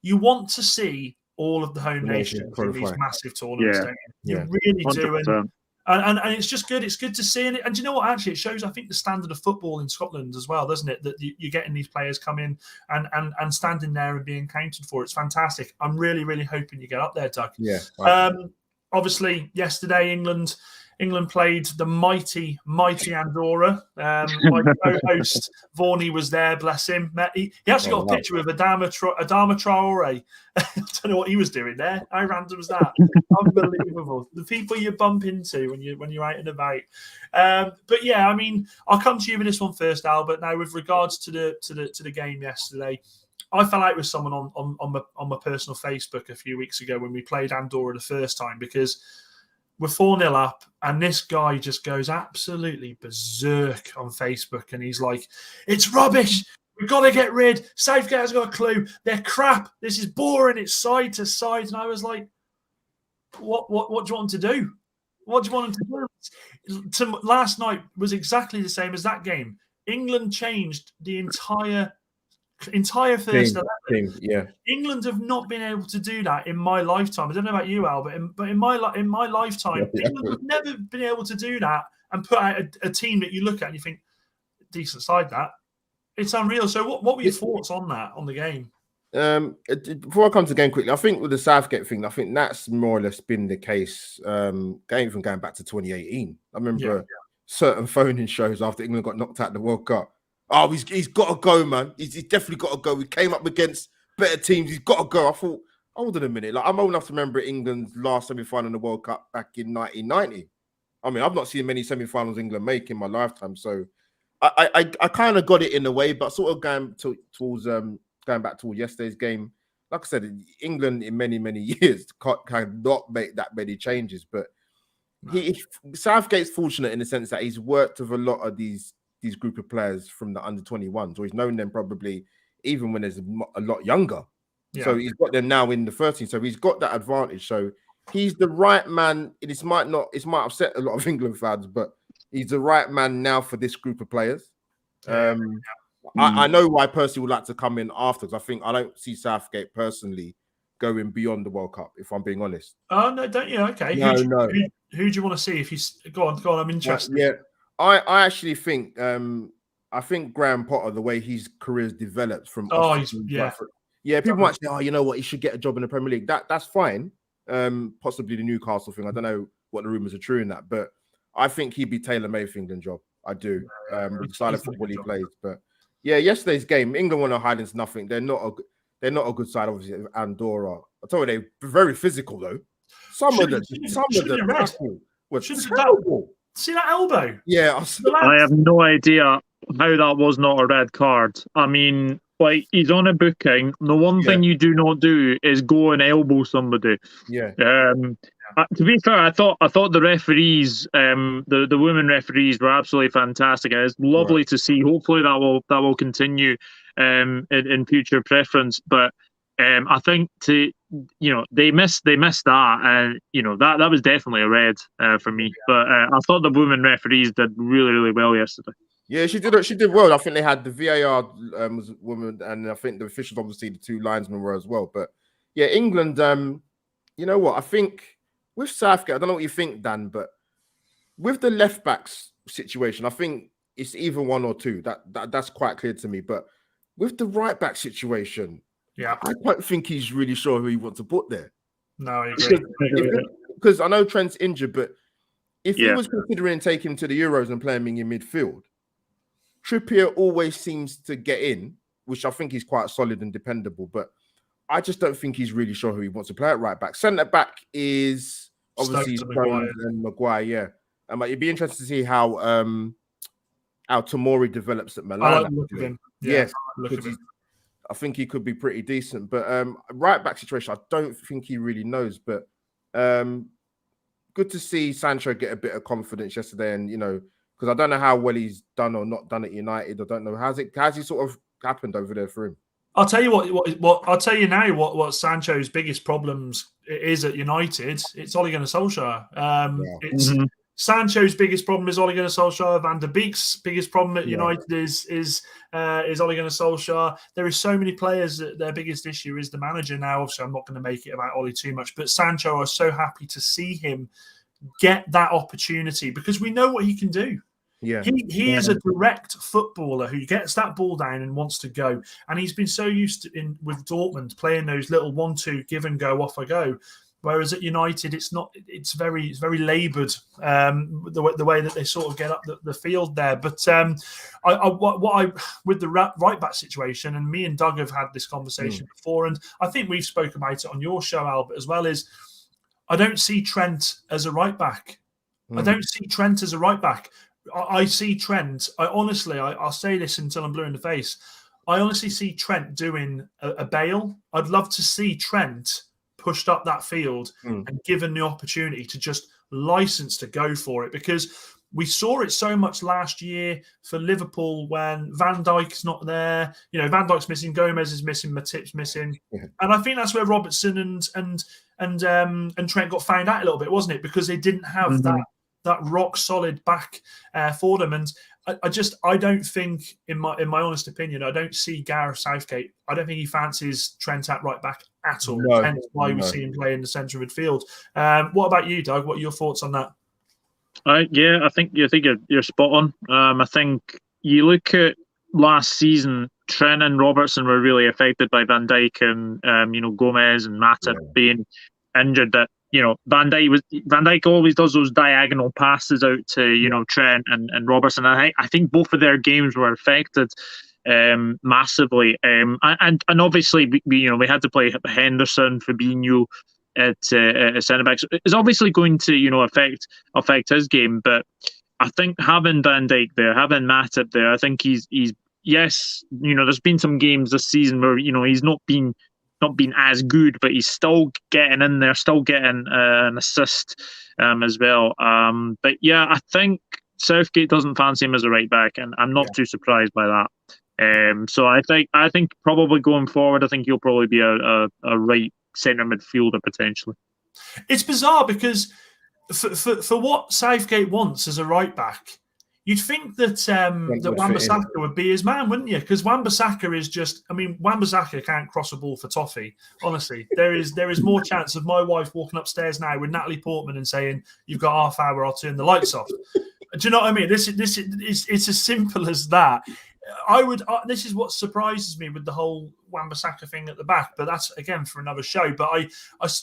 S1: you want to see all of the home nations in these massive tournaments. You really 100%. Do, and it's just good. It's good to see, and you know what? Actually, it shows, I think, the standard of football in Scotland as well, doesn't it? That you're getting these players come in and standing there and being counted for. It's fantastic. I'm really, really hoping you get up there, Doug.
S4: Yeah.
S1: Obviously, yesterday England played the mighty Andorra. My co-host Vaughany was there, bless him. He actually got a picture of Adama Traore. I don't know what he was doing there. How random was that? Unbelievable. The people you bump into when you're out and about. But yeah, I mean, I'll come to you with this one first, Albert. Now, with regards to the game yesterday, I fell out with someone on my personal Facebook a few weeks ago when we played Andorra the first time, because we're 4-0 up, and this guy just goes absolutely berserk on Facebook, and he's like, "It's rubbish. We've got to get rid. Southgate has got a clue. They're crap. This is boring. It's side to side." And I was like, "What do you want them to do? What do you want them to do?" Last night was exactly the same as that game. England changed the entire first 11.
S4: Yeah,
S1: England have not been able to do that in my lifetime. I don't know about you, Albert, but in my lifetime, England have never been able to do that and put out a team that you look at and you think, decent side that. It's unreal. So what were your thoughts on that, on the game?
S4: Before I come to the game quickly, I think with the Southgate thing, I think that's more or less been the case going back to 2018. I remember certain phoning shows after England got knocked out of the World Cup. Oh, he's got to go, man. He's definitely got to go. We came up against better teams. He's got to go. I thought, hold on a minute. Like, I'm old enough to remember England's last semi-final in the World Cup back in 1990. I mean, I've not seen many semi-finals England make in my lifetime. So I kind of got it in a way, but sort of going back towards yesterday's game, like I said, England in many, many years cannot make that many changes. But Southgate's fortunate in the sense that he's worked with a lot of these group of players from the under 21s, or he's known them probably even when there's a lot younger. Yeah. So he's got them now in the 13, so he's got that advantage. So he's the right man. It might upset a lot of England fans, but he's the right man now for this group of players. I know why Percy would like to come in after, because I don't see Southgate personally going beyond the World Cup, if I'm being honest.
S1: Oh, no, don't you? Okay.
S4: No.
S1: Who do you want to see? If you go on, I'm interested.
S4: Yeah, I actually think I think Graham Potter, the way his career's developed from people might say, oh, you know what, he should get a job in the Premier League. That's fine. Possibly the Newcastle thing. I don't know what the rumours are true in that, but I think he'd be tailor-made for England job. I do. With the style of football he plays. But yeah, yesterday's game, England won a hiding to nothing. They're not a good side, obviously. Andorra. I told you they're very physical though. Some of them were terrible.
S1: See that elbow?
S4: Yeah,
S5: I have no idea how that was not a red card. I mean, like, he's on a booking. The one thing you do not do is go and elbow somebody.
S4: Yeah.
S5: To be fair, I thought the referees, the women referees, were absolutely fantastic. And it's lovely to see. Hopefully that will continue in future preference. But I think they missed that, and that was definitely a red for me. But I thought the women referees did really, really well yesterday.
S4: Yeah, she did well. I think they had the VAR was woman, and I think the officials, obviously the two linesmen were as well. But yeah, England. You know what? I think with Southgate, I don't know what you think, Dan, but with the left backs situation, I think it's either one or two. That's quite clear to me. But with the right back situation, I don't think he's really sure who he wants to put there.
S1: No, I agree.
S4: Because I know Trent's injured, but if he was considering taking him to the Euros and playing him in midfield, Trippier always seems to get in, which I think he's quite solid and dependable, but I just don't think he's really sure who he wants to play at right back. Centre back is obviously Stones and Maguire. It'd be interesting to see how Tomori develops at Milan.
S1: I like the look of him.
S4: Yes, I think he could be pretty decent. But right back situation, I don't think he really knows. But good to see Sancho get a bit of confidence yesterday, and because I don't know how well he's done or not done at United. I don't know how's he sort of happened over there for him.
S1: I'll tell you what I'll tell you now. What Sancho's biggest problems is at United. It's Ole Gunnar Solskjaer. Sancho's biggest problem is Ole Gunnar Solskjaer. Van der Beek's biggest problem at United is Ole Gunnar Solskjaer. There is so many players that their biggest issue is the manager now. Obviously, I'm not going to make it about Ole too much, but Sancho, I was so happy to see him get that opportunity because we know what he can do.
S3: Yeah,
S1: he is a direct footballer who gets that ball down and wants to go. And he's been so used to with Dortmund playing those little 1-2 give and go, off I go. Whereas at United, it's not. It's very laboured the way that they sort of get up the field there. But with the right back situation, and me and Doug have had this conversation before, and I think we've spoken about it on your show, Albert, as well. Is I don't see Trent as a right back. I don't see Trent as a right back. I see Trent. I'll say this until I'm blue in the face. I honestly see Trent doing a Bale. I'd love to see Trent pushed up that field and given the opportunity to just license to go for it, because we saw it so much last year for Liverpool when Van Dijk's not there. Van Dijk's missing, Gomez is missing, Matip's missing, and I think that's where Robertson and Trent got found out a little bit, wasn't it? Because they didn't have that rock solid back for them. And I don't think, in my honest opinion, I don't see Gareth Southgate. I don't think he fancies Trent at right back at all. Hence why we see him play in the centre of midfield. What about you, Doug? What are your thoughts on that?
S5: I think you're spot on. I think you look at last season, Trent and Robertson were really affected by Van Dijk and Gomez and Matip being injured. That Van Dijk always does those diagonal passes out to Trent and Robertson. I think both of their games were affected massively. And obviously we had to play Henderson, Fabinho at centre back. So it's obviously going to affect his game. But I think having Van Dijk there, having Matip there, I think he's yes. There's been some games this season where he's not been as good, but he's still getting in there, still getting an assist as well. But yeah, I think Southgate doesn't fancy him as a right back, and I'm not too surprised by that. So I think probably going forward, I think he'll probably be a right centre midfielder potentially.
S1: It's bizarre because for what Southgate wants as a right back, You'd think that that Wan-Bissaka would be his man, wouldn't you? Because Wan-Bissaka is just, I mean, Wan-Bissaka can't cross a ball for toffee. Honestly, there is more chance of my wife walking upstairs now with Natalie Portman and saying, "You've got half hour, I'll turn the lights off." Do you know what I mean? This is it's as simple as that. This is what surprises me with the whole Wan-Bissaka thing at the back, but that's again for another show. But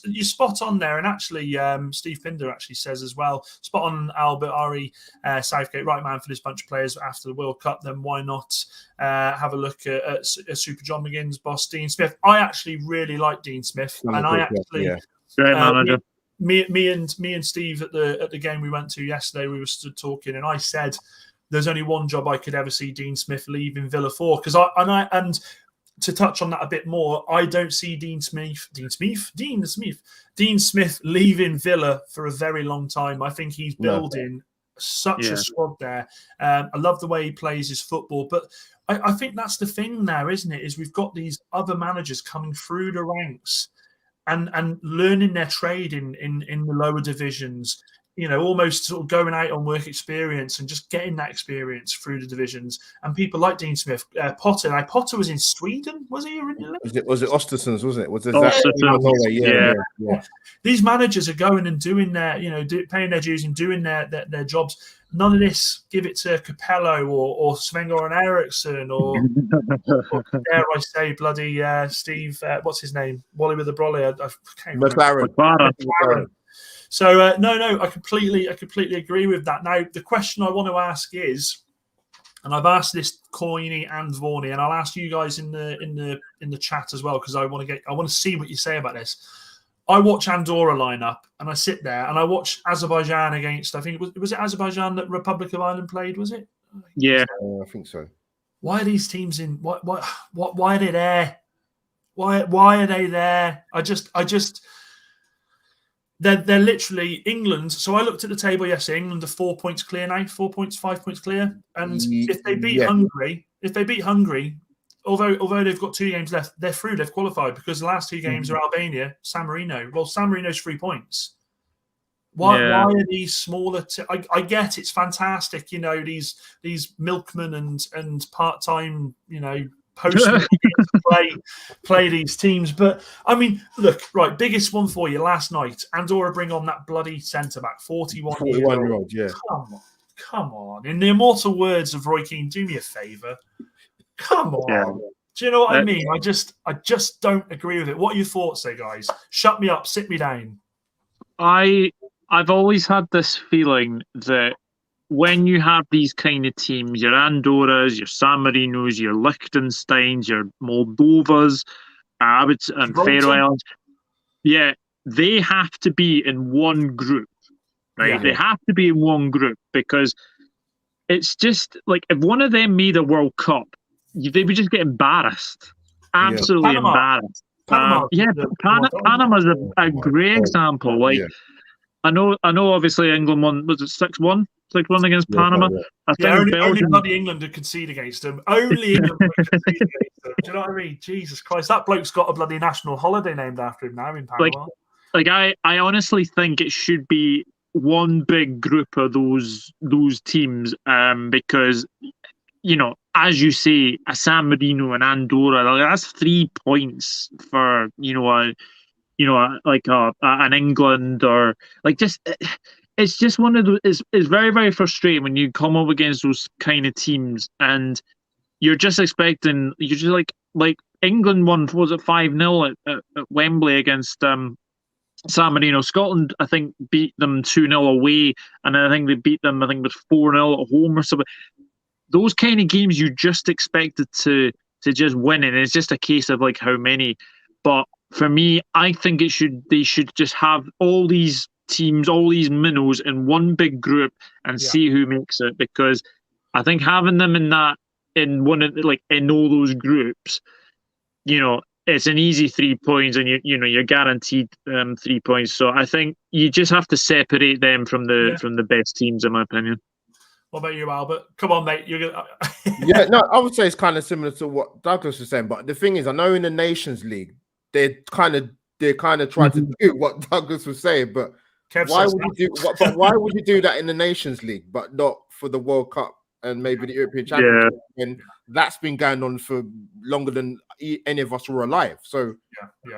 S1: you spot on there, and actually, Steve Pinder actually says as well, spot on Albert Ari, Southgate, right man for this bunch of players after the World Cup. Then why not have a look at Super John McGinn's boss, Dean Smith? I actually really like Dean Smith, and I actually,
S5: great manager.
S1: Me and Steve at the game we went to yesterday, we were stood talking, and I said, there's only one job I could ever see Dean Smith leaving Villa for, and to touch on that a bit more, I don't see Dean Smith leaving Villa for a very long time. I think he's building such a squad there. I love the way he plays his football, but I think that's the thing now, isn't it? Is we've got these other managers coming through the ranks and learning their trade in the lower divisions. You know, almost sort of going out on work experience and just getting that experience through the divisions. And people like Dean Smith, Potter. Now, Potter was in Sweden, was he originally?
S4: Was it Ostersunds, wasn't it? Was it
S5: that?
S4: Yeah.
S1: These managers are going and doing their, paying their dues and doing their jobs. None of this, give it to Capello or Sven-Göran Eriksson or dare I say, bloody Steve, what's his name? Wally with the Brolly. I can't remember.
S5: McLaren.
S1: So no, I completely agree with that. Now, the question I want to ask is, and I've asked this Coyney and Vaughany, and I'll ask you guys in the chat as well, because I want to see what you say about this. I watch Andorra line up, and I sit there and I watch Azerbaijan against, I think was it Azerbaijan that Republic of Ireland played? Was it?
S5: Yeah,
S4: I think so.
S1: Why are these teams in? Why are they there? Why are they there? I just. They're literally England. So I looked at the table yesterday. England are 4 points clear now, 4 points, 5 points clear. And if they beat Hungary, although they've got 2 games left, they're through. They've qualified because the last 2 games are Albania, San Marino. Well, San Marino's 3 points. Why are these smaller? I get it's fantastic. These milkmen and part-time postmen play these teams, but I mean, look, right, biggest one for you last night. Andorra bring on that bloody centre back, 41-year-old.
S4: Yeah.
S1: Come on. In the immortal words of Roy Keane, do me a favour. Come on.
S5: Yeah.
S1: Do you know what I mean? I just don't agree with it. What are your thoughts, there, guys? Shut me up, sit me down.
S5: I've always had this feeling that when you have these kind of teams, your Andorras, your San Marinos, your Liechtensteins, your Moldovas, and Faroe Islands, they have to be in one group, right? Yeah. They have to be in one group, because it's just like if one of them made a World Cup, they would just get embarrassed, absolutely embarrassed. Panama's a great example. Like, I know. Obviously, England won. Was it 6-1? 6-1 against Panama. I think
S1: only bloody England could concede against them. Only England could concede against them. Do you know what I mean? Jesus Christ, that bloke's got a bloody national holiday named after him now in Panama.
S5: I honestly think it should be one big group of those teams, because as you say, a San Marino and Andorra, that's 3 points for an England, or it's just one of those. It's very, very frustrating when you come up against those kind of teams and you're just expecting. You're just like England won. Was it 5-0 at Wembley against San Marino? Scotland, I think, beat them 2-0 away, and I think they beat them. I think it was 4-0 at home or something. Those kind of games you just expected to just win, and it's just a case of how many. But for me, I think they should just have all these teams, all these minnows in one big group and see who makes it, because I think having them in all those groups, it's an easy 3 points, and you're guaranteed 3 points. So I think you just have to separate them from the best teams, in my opinion.
S1: What about you, Albert? Come on, mate. You're gonna...
S4: I would say it's kind of similar to what Douglas was saying, but the thing is, I know in the Nations League they kind of try to do what Douglas was saying, but why would you do that in the Nations League, but not for the World Cup and maybe the European Championship. And that's been going on for longer than any of us were alive. So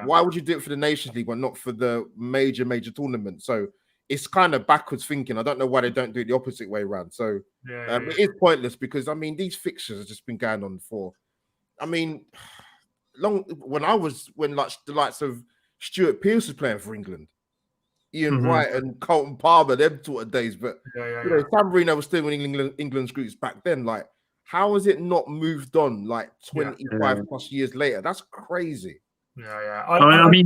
S4: why would you do it for the Nations League but not for the major tournament? So it's kind of backwards thinking. I don't know why they don't do it the opposite way around. So it is pointless because, I mean, these fixtures have just been going on for, I mean, when like the likes of Stuart Pearce was playing for England, Ian Wright and Colton Palmer, them sort of days. But you know, San Marino was still winning England's groups back then. Like, how has it not moved on like 25 plus years later? That's crazy.
S5: I mean,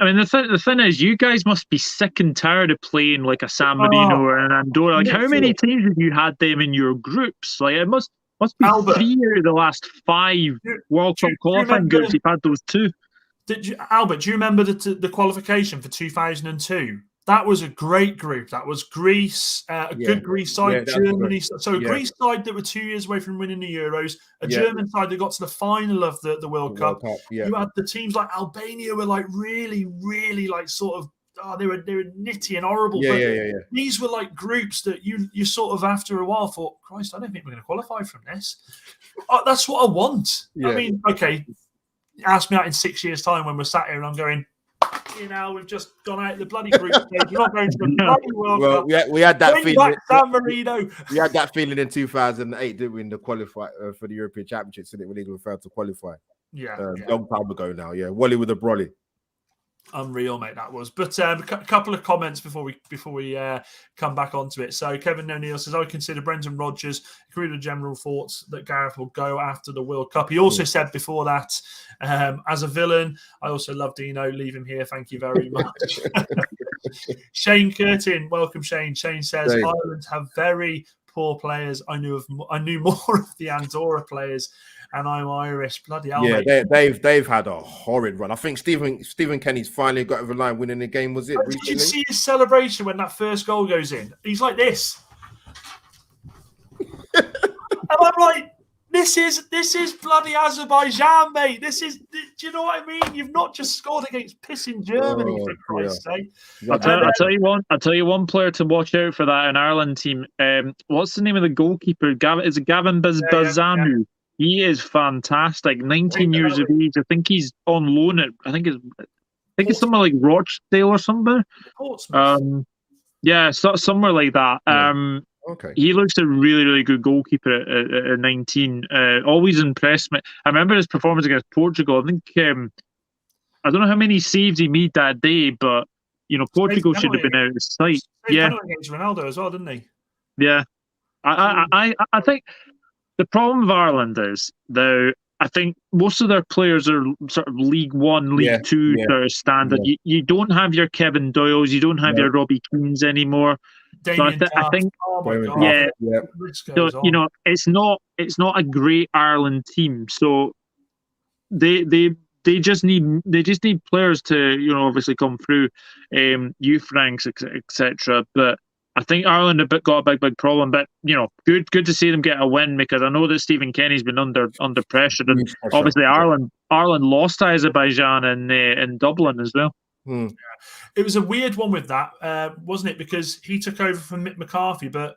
S5: the thing is, you guys must be sick and tired of playing like a San Marino or an Andorra. Like, how many times have you had them in your groups? Like, it must be Albert, 3 out of the last 5 World Cup qualifying groups. You've had those 2.
S1: Albert, do you remember the qualification for 2002? That was a great group. That was Greece, a good Greece side, Germany. So a Greece side that were 2 years away from winning the Euros, a German side that got to the final of the World Cup. You had the teams like Albania were like really, really like sort of, they were nitty and horrible. These were like groups that you sort of after a while thought, Christ, I don't think we're going to qualify from this. That's what I want. I mean, okay, ask me out in 6 years' time when we're sat here and I'm going, you know, we've just gone out the bloody group stage. We're not going to the bloody World Cup.
S4: We had that feeling.
S1: San Marino.
S4: We had that feeling in 2008, didn't we, in the qualify for the European Championships, didn't it, when England failed to qualify? Long time ago now. Yeah, Wally with a brolly.
S1: Unreal, mate, that was. But a couple of comments before we come back onto it. So Kevin O'Neill says, I would consider Brendan Rodgers. Agree with the general thoughts that Gareth will go after the World Cup. He also said before that, as a villain, I also love Dino. Leave him here. Thank you very much. Shane Curtin, welcome, Shane. Shane says, Ireland have very poor players. I knew more of the Andorra players. And I'm Irish. Bloody hell, mate.
S4: They've had a horrid run. I think Stephen Kenny's finally got over the line winning the game. Was it?
S1: Did you see his celebration when that first goal goes in? He's like this. And I'm like, this is bloody Azerbaijan, mate. Do you know what I mean? You've not just scored against pissing Germany, for Christ's sake.
S5: I'll tell you one player to watch out for that in Ireland team. What's the name of the goalkeeper? Is it Gavin Bazanu? Yeah. He is fantastic. 19 years of age. I think he's on loan at. I think it's somewhere like Rochdale or something. Somewhere like that.
S4: Okay.
S5: He looks a really, really good goalkeeper at 19. Always impressed me. I remember his performance against Portugal. I think I don't know how many saves he made that day, but you know, Portugal should have been out of sight.
S1: Against Ronaldo as well, didn't he?
S5: Yeah. I think. The problem of Ireland is, though, I think most of their players are sort of League One, League Two sort of standard. You don't have your Kevin Doyles, you don't have your Robbie Keanes anymore. So I think, so you know, it's not a great Ireland team. So they just need players to, you know, obviously come through youth ranks, etc. But I think Ireland have got a big problem, but you know, good to see them get a win because I know that Stephen Kenny's been under pressure, and obviously Ireland lost to Azerbaijan in Dublin as well.
S1: Yeah. It was a weird one with that, wasn't it? Because he took over from Mick McCarthy, but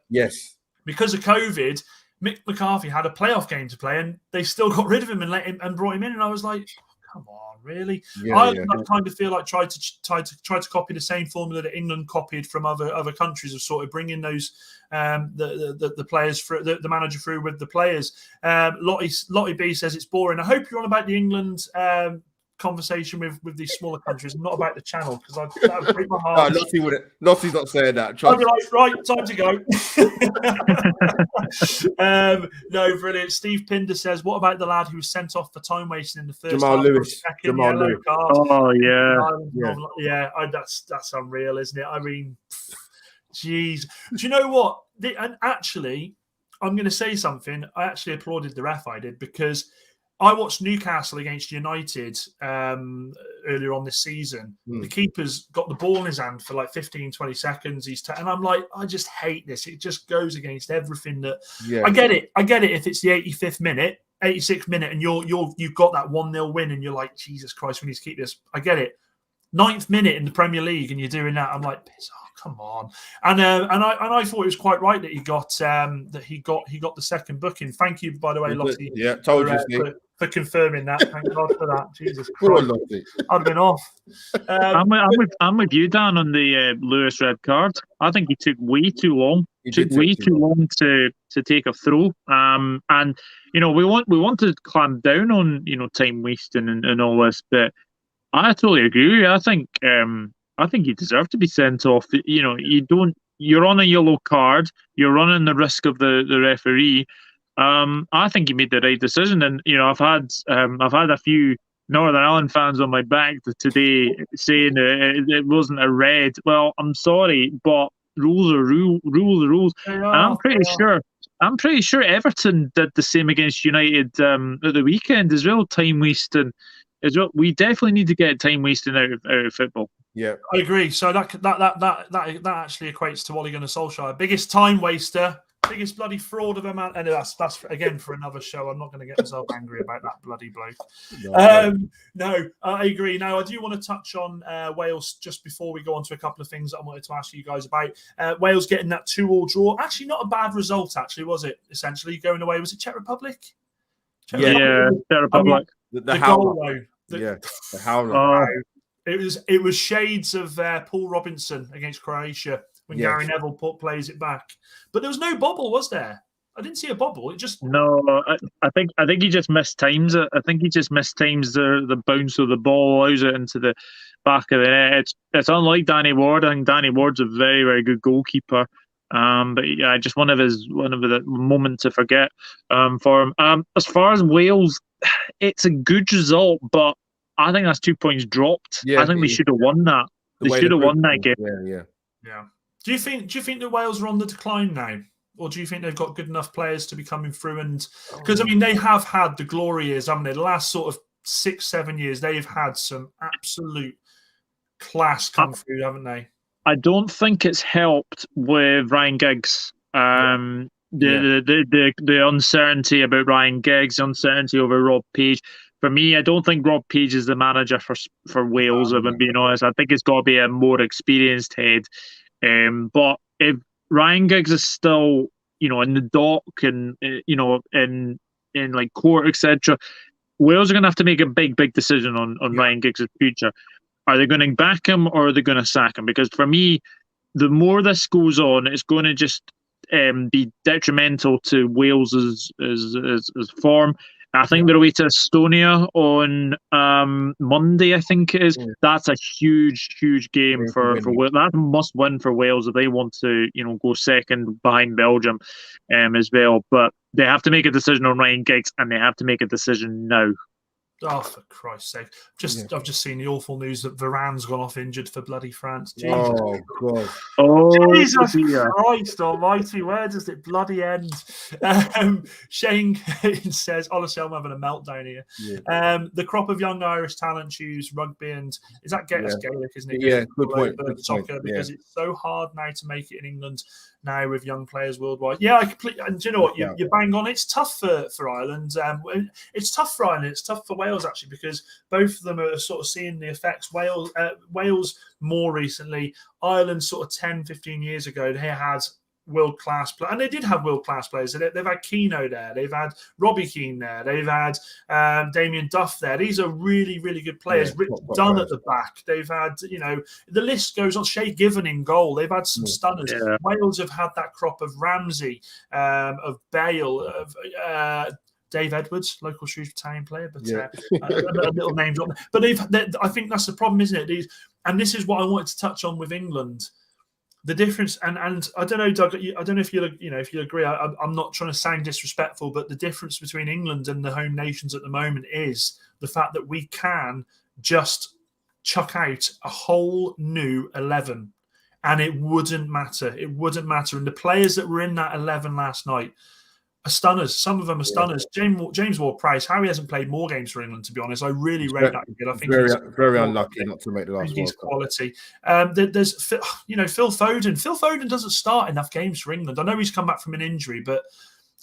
S1: because of COVID, Mick McCarthy had a playoff game to play, and they still got rid of him and brought him in, and I was like, come on. Really, I kind of feel like tried to copy the same formula that England copied from other countries of sort of bringing those the players through, the manager through with the players. Lottie B says it's boring. I hope you're on about the England conversation with these smaller countries, not about the channel, because that would break my heart.
S4: Lottie's not saying that.
S1: I'd be like, right, time to go. No, brilliant. Steve Pinder says, what about the lad who was sent off for time wasting in the first
S4: Jamal Lewis.
S5: Oh, yeah.
S1: That's unreal, isn't it? I mean, jeez. Do you know what? And actually, I'm going to say something. I actually applauded the ref, I did, because I watched Newcastle against United earlier on this season. The keeper's got the ball in his hand for like 15, 20 seconds. And I'm like, I just hate this. It just goes against everything that... I get it if it's the 86th minute, and you've got that 1-0 win and you're like, Jesus Christ, we need to keep this. I get it. 9th minute in the Premier League, and you're doing that. I'm like, come on. And I thought it was quite right that he got the second booking. Thank you, by the way, Lottie.
S4: Yeah, told you.
S1: For confirming that. Thank God for that. Jesus
S4: Poor
S1: Christ.
S4: Lottie.
S1: I'd have been off.
S5: I'm with you, Dan, on the Lewis red card. I think he took way too long. Took way too long to take a throw. And we want to clamp down on time wasting and all this, but I totally agree with you. I think he deserved to be sent off. You're on a yellow card. You're running the risk of the referee. I think he made the right decision, and I've had a few Northern Ireland fans on my back today saying it wasn't a red. Well, I'm sorry, but rules are rules. And I'm pretty sure Everton did the same against United at the weekend as well. Time wasting as well. We definitely need to get time wasting out of football.
S4: Yeah,
S1: I agree. So that actually equates to Ole Gunnar Solskjaer, biggest time waster, biggest bloody fraud of a man. And that's again for another show. I'm not going to get myself angry about that bloody bloke. No, I agree. Now I do want to touch on Wales just before we go on to a couple of things that I wanted to ask you guys about. Wales getting that 2-2 draw. Actually, not a bad result. Actually, was it? Essentially going away. Was it Czech Republic?
S5: Czech Republic.
S4: The howler.
S1: The
S4: howler.
S1: It was shades of Paul Robinson against Croatia when Gary Neville plays it back, but there was no bobble, was there? I didn't see a bobble. It just
S5: I think he just mistimes it. I think he just mistimes the bounce of the ball, allows it into the back of the net. It's unlike Danny Ward. I think Danny Ward's a very, very good goalkeeper. But yeah, just one of the moment to forget for him. As far as Wales, it's a good result, but I think that's 2 points dropped. Yeah, I think they should have won that. They should have won that game.
S1: Yeah. Do you think that Wales are on the decline now, or do you think they've got good enough players to be coming through? And because they have had the glory years, haven't they? The last sort of 6-7 years, they've had some absolute class come through, haven't they?
S5: I don't think it's helped with Ryan Giggs. The uncertainty about Ryan Giggs, the uncertainty over Rob Page. For me, I don't think Rob Page is the manager for Wales, if I'm being honest. I think it's got to be a more experienced head. But if Ryan Giggs is still, in the dock and, in like court, etc., Wales are going to have to make a big decision on Ryan Giggs' future. Are they going to back him or are they going to sack him? Because for me, the more this goes on, it's going to just be detrimental to Wales' form. I think they're away to Estonia on Monday, I think it is. That's a huge game for Wales. That must win for Wales if they want to, go second behind Belgium as well. But they have to make a decision on Ryan Giggs, and they have to make a decision now.
S1: Oh, for Christ's sake. I've just seen the awful news that Varane's gone off injured for bloody France. Jesus.
S4: Oh, God.
S5: Oh,
S1: Jesus Christ almighty, where does it bloody end? Shane says, honestly, I'm having a meltdown here. Yeah. The crop of young Irish talent choose rugby and is that Gaelic, isn't it?
S4: Yeah, good point.
S1: Soccer, because it's so hard now to make it in England now with young players worldwide. Yeah, I completely. And do you know what? You bang on. It's tough for Ireland. It's tough for Ireland. It's tough for Wales actually because both of them are sort of seeing the effects. Wales more recently. Ireland sort of 10, 15 years ago, they had world-class players. And they did have world-class players. They've had Keano there. They've had Robbie Keane there. They've had Damien Duff there. These are really, really good players. Rich Dunn at the back. They've had, the list goes on. Shay Given in goal. They've had some stunners. Yeah. Wales have had that crop of Ramsey, of Bale, of Dave Edwards, local Shrewsbury Town player, but a little name drop. But I think that's the problem, isn't it? And this is what I wanted to touch on with England. The difference, and I don't know, Doug. I don't know if if you agree. I'm not trying to sound disrespectful, but the difference between England and the home nations at the moment is the fact that we can just chuck out a whole new 11, and it wouldn't matter. It wouldn't matter. And the players that were in that 11 last night are stunners. Some of them are stunners. James Ward-Prowse, how he hasn't played more games for England, to be honest. I really rate that kid. I think
S4: very unlucky not to make the last World Cup.
S1: Quality. There's Phil Foden. Phil Foden doesn't start enough games for England. I know he's come back from an injury, but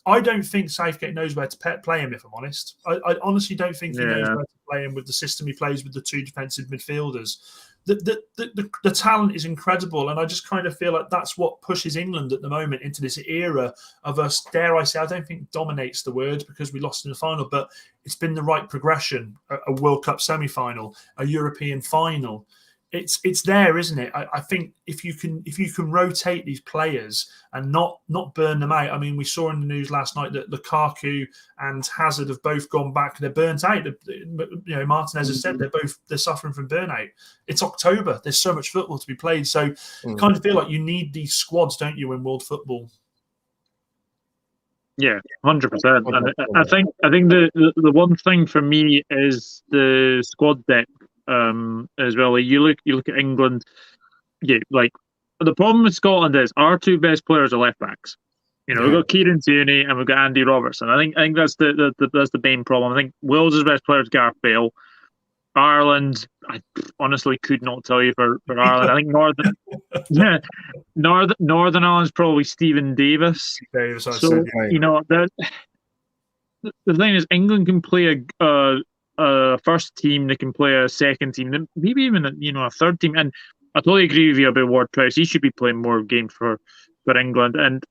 S1: I don't think Southgate knows where to play him, if I'm honest. I honestly don't think he knows where to play him with the system he plays with the two defensive midfielders. the talent is incredible, and I just kind of feel like that's what pushes England at the moment into this era of us. Dare I say, I don't think dominates the word because we lost in the final, but it's been the right progression: a World Cup semi-final, a European final. It's there, isn't it? I think if you can rotate these players and not burn them out. I mean, we saw in the news last night that Lukaku and Hazard have both gone back. They're burnt out. Martinez has said they're suffering from burnout. It's October. There's so much football to be played. So you kind of feel like you need these squads, don't you, in world football?
S5: Yeah, 100%. I think the one thing for me is the squad depth. As well, like you look at England. Yeah, like the problem with Scotland is our two best players are left backs. We've got Kieran Tierney and we've got Andy Robertson. I think that's the main problem. I think Wales' best player is Gareth Bale. Ireland, I honestly could not tell you for Ireland. I think Northern Ireland's probably Stephen Davis. So the thing is, England can play a first team, they can play a second team, maybe even a third team. And I totally agree with you about Ward-Prowse. He should be playing more games for England. And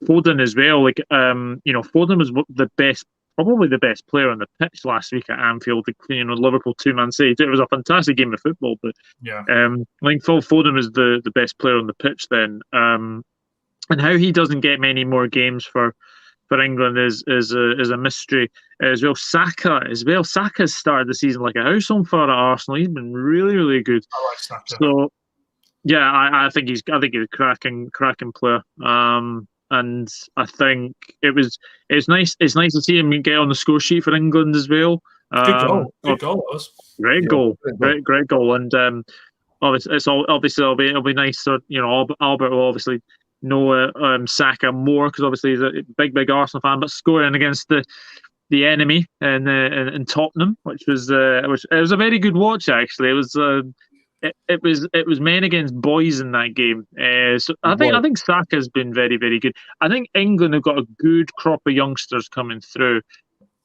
S5: Foden as well. Like Foden was probably the best player on the pitch last week at Anfield. Liverpool 2-man side. It was a fantastic game of football. But I think Phil Foden was the best player on the pitch then. And how he doesn't get many more games for England is a mystery as well. Saka as well. Saka's started the season like a house on fire at Arsenal. He's been really, really good.
S1: I like Saka.
S5: So yeah, I think he's a cracking player. And I think it's nice to see him get on the score sheet for England as well.
S1: Good goal. Good goal it was.
S5: Great goal. Great goal. And obviously it'll be nice. So Albert will obviously know Saka more because obviously he's a big Arsenal fan, but scoring against the enemy in Tottenham, which was it was a very good watch actually. It was men against boys in that game. So I think Saka's been very, very good. I think England have got a good crop of youngsters coming through,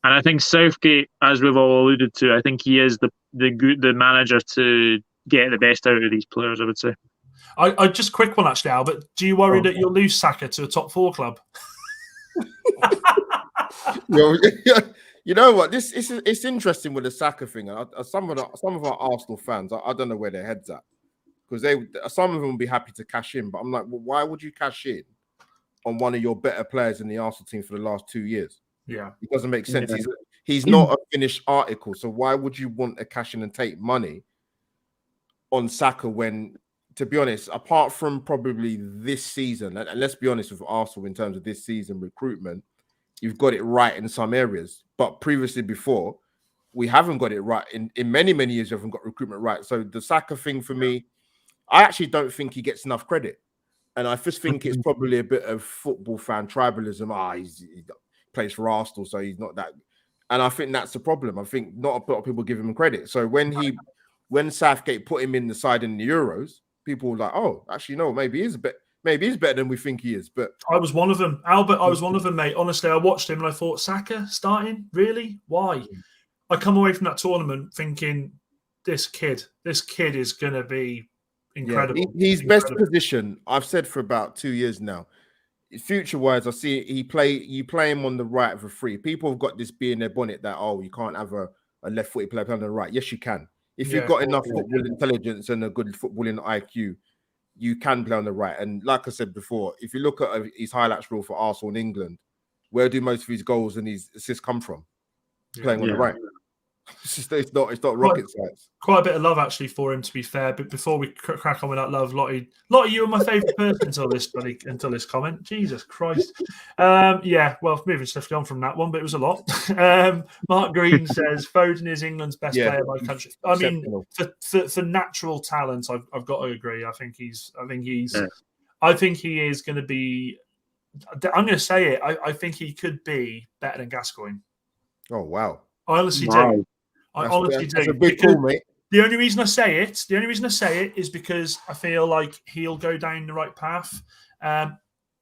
S5: and I think Southgate, as we've all alluded to, I think he is the manager to get the best out of these players, I would say.
S1: I just quick one actually, Albert. Do you worry that you'll lose Saka to a top 4 club?
S4: You know what? It's interesting with the Saka thing. Some of our Arsenal fans, I don't know where their heads at because some of them will be happy to cash in, but I'm like, well, why would you cash in on one of your better players in the Arsenal team for the last 2 years?
S1: Yeah,
S4: it doesn't make sense. Yeah. He's not a finished article, so why would you want to cash in and take money on Saka when? To be honest, apart from probably this season, and let's be honest with Arsenal in terms of this season recruitment, you've got it right in some areas. But previously before, we haven't got it right. In many, many years, we haven't got recruitment right. So the Saka thing for me, I actually don't think he gets enough credit. And I just think it's probably a bit of football fan tribalism. He plays for Arsenal, so he's not that. And I think that's the problem. I think not a lot of people give him credit. So when Southgate put him in the side in the Euros, people were like, "Oh, actually, no, maybe he's better than we think he is." But
S1: I was one of them, Albert. I was one of them, mate. Honestly, I watched him and I thought, Saka starting? Really? Why? I come away from that tournament thinking, this kid is going to be incredible.
S4: Yeah, he's best position. I've said for about 2 years now. Future-wise, I see you play him on the right of a free. People have got this bee in their bonnet that you can't have a left-footed player on the right. Yes, you can. If you've got enough football intelligence and a good footballing IQ, you can play on the right. And like I said before, if you look at his highlights reel for Arsenal in England, where do most of his goals and his assists come from? Playing on the right. It's not rocket science.
S1: Quite a bit of love actually for him, to be fair. But before we crack on with that love, Lottie, you are my favourite person until this comment. Jesus Christ. Well, moving swiftly on from that one, but it was a lot. Mark Green says Foden is England's best player by country. I mean, for natural talent, I've got to agree. I think he is going to be. I'm going to say it. I think he could be better than Gascoigne.
S4: Oh wow!
S1: I honestly do. I honestly do.
S4: That's a big call, mate.
S1: The only reason I say it is because I feel like he'll go down the right path.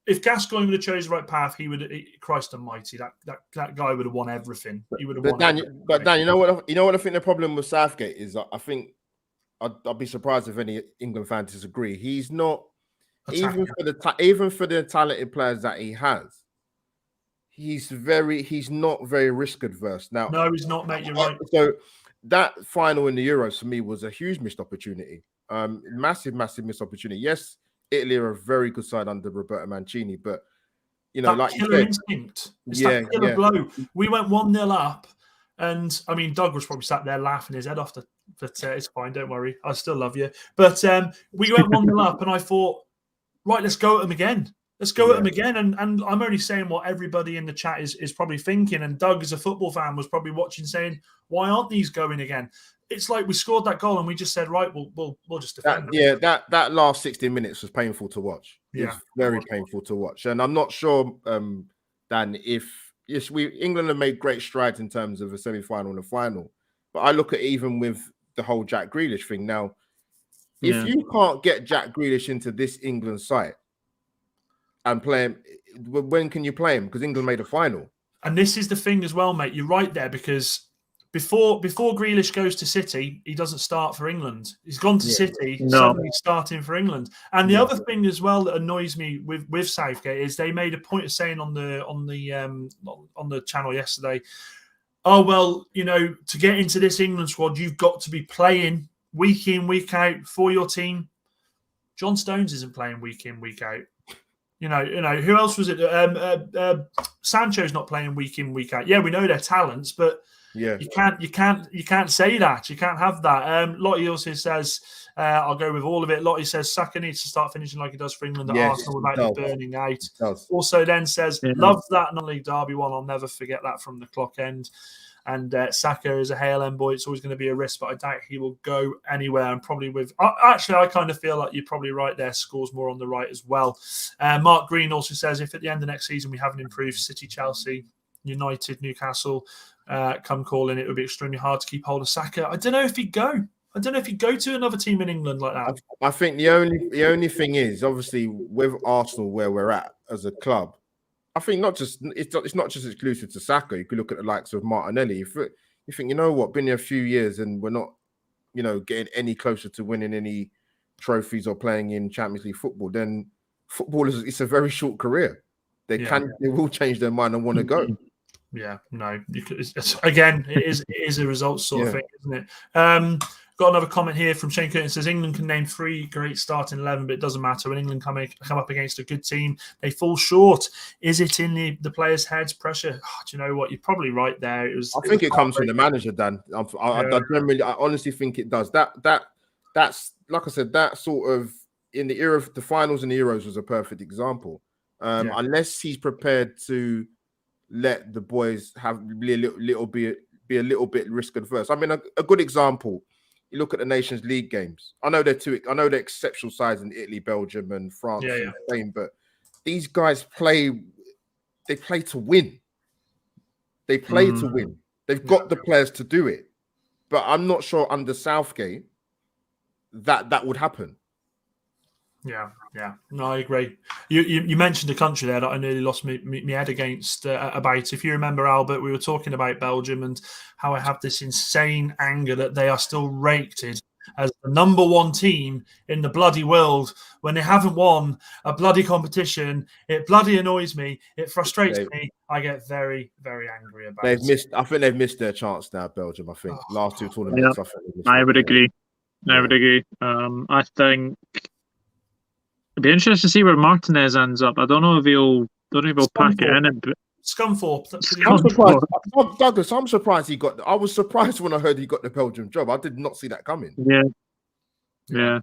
S1: If Gascoigne would have chosen the right path, he would. Christ Almighty, that guy would have won everything. He would have won.
S4: Dan, you know what? You know what I think the problem with Southgate is. I think I'd be surprised if any England fans disagree. He's not
S1: Attacking.
S4: even for the talented players that he has. He's not very risk adverse. Now,
S1: No, he's not, mate. You're right.
S4: So that final in the Euros for me was a huge missed opportunity. Massive missed opportunity. Yes, Italy are a very good side under Roberto Mancini, but
S1: that
S4: like
S1: killer
S4: you said,
S1: instinct. It's that killer blow. We went 1-0 up, and I mean, Doug was probably sat there laughing his head off. But it's fine. Don't worry. I still love you. But we went 1-0 up, and I thought, right, let's go at them again. Let's go at them again. And I'm only saying what everybody in the chat is probably thinking. And Doug, as a football fan, was probably watching saying, why aren't these going again? It's like we scored that goal and we just said, right, we'll just defend.
S4: That last 60 minutes was painful to watch.
S1: Yeah.
S4: It was very painful to watch. And I'm not sure, Dan, England have made great strides in terms of a semi-final and a final. But I look at even with the whole Jack Grealish thing now, if you can't get Jack Grealish into this England side and play him, when can you play him? Because England made a final. And
S1: this is the thing as well, mate. You're right there, because before Grealish goes to City, he doesn't start for England. He's gone to City, suddenly starting for England. And the other thing as well that annoys me with Southgate is they made a point of saying on the channel yesterday, oh, well, to get into this England squad, you've got to be playing week in, week out for your team. John Stones isn't playing week in, week out. Who else was it? Sancho's not playing week in, week out. Yeah, we know their talents, but you can't say that. You can't have that. Lottie also says, I'll go with all of it. Lottie says Saka needs to start finishing like he does for England at Arsenal without burning out. Also then says, love that non-league derby one. I'll never forget that from the clock end. And Saka is a Hale End boy. It's always going to be a risk, but I doubt he will go anywhere. And probably actually, I kind of feel like you're probably right there. Scores more on the right as well. Mark Green also says, if at the end of next season we haven't improved, City, Chelsea, United, Newcastle come calling, it would be extremely hard to keep hold of Saka. I don't know if he'd go. I don't know if he'd go to another team in England like that.
S4: I think the only thing is, obviously, with Arsenal where we're at as a club, I think it's not just exclusive to Saka. You could look at the likes of Martinelli. If you think, been here a few years and we're not, getting any closer to winning any trophies or playing in Champions League football, then footballers, it's a very short career. They will change their mind and want to go.
S1: Yeah, no. Again, it is a results sort of thing, isn't it? Got another comment here from Shane Curtin. Says England can name 3 great starting 11, but it doesn't matter. When England come up against a good team, they fall short. Is it in the players' heads? Pressure? Oh, do you know what? You're probably right there. I
S4: think it comes from the manager, Dan. I honestly think it does. That's like I said. That sort of in the era of the finals and the Euros was a perfect example. Unless he's prepared to let the boys be a little bit risk adverse. I mean, a good example. You look at the Nations League games. I know they're exceptional sides in Italy, Belgium, and France, and Spain. But these guys play to win. They play to win. They've got the players to do it. But I'm not sure under Southgate that would happen.
S1: Yeah. No, I agree. You mentioned a country there that I nearly lost my head against about. If you remember, Albert, we were talking about Belgium and how I have this insane anger that they are still rated as the number 1 team in the bloody world when they haven't won a bloody competition. It bloody annoys me. It frustrates me. I get very, very angry about it.
S4: I think they've missed their chance now, Belgium. I think last 2 tournaments.
S5: I would agree. I think it'd be interesting to see where Martinez ends up. I don't know if he'll pack it in.
S1: Scunthorpe.
S4: Douglas, I'm surprised I was surprised when I heard he got the Belgium job. I did not see that coming.
S5: Yeah.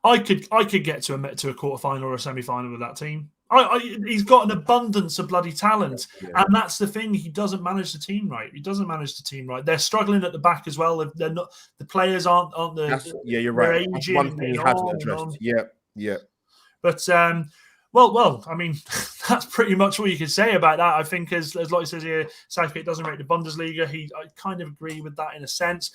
S1: I could get to a quarter-final or a semi-final with that team. He's got an abundance of bloody talent, and that's the thing. He doesn't manage the team right. They're struggling at the back as well. They're not. The players aren't the.
S4: You're right. That's one thing he hasn't addressed. Yeah.
S1: But well, I mean, that's pretty much all you can say about that. I think, as Lottie says here, Southgate doesn't rate the Bundesliga. I kind of agree with that in a sense.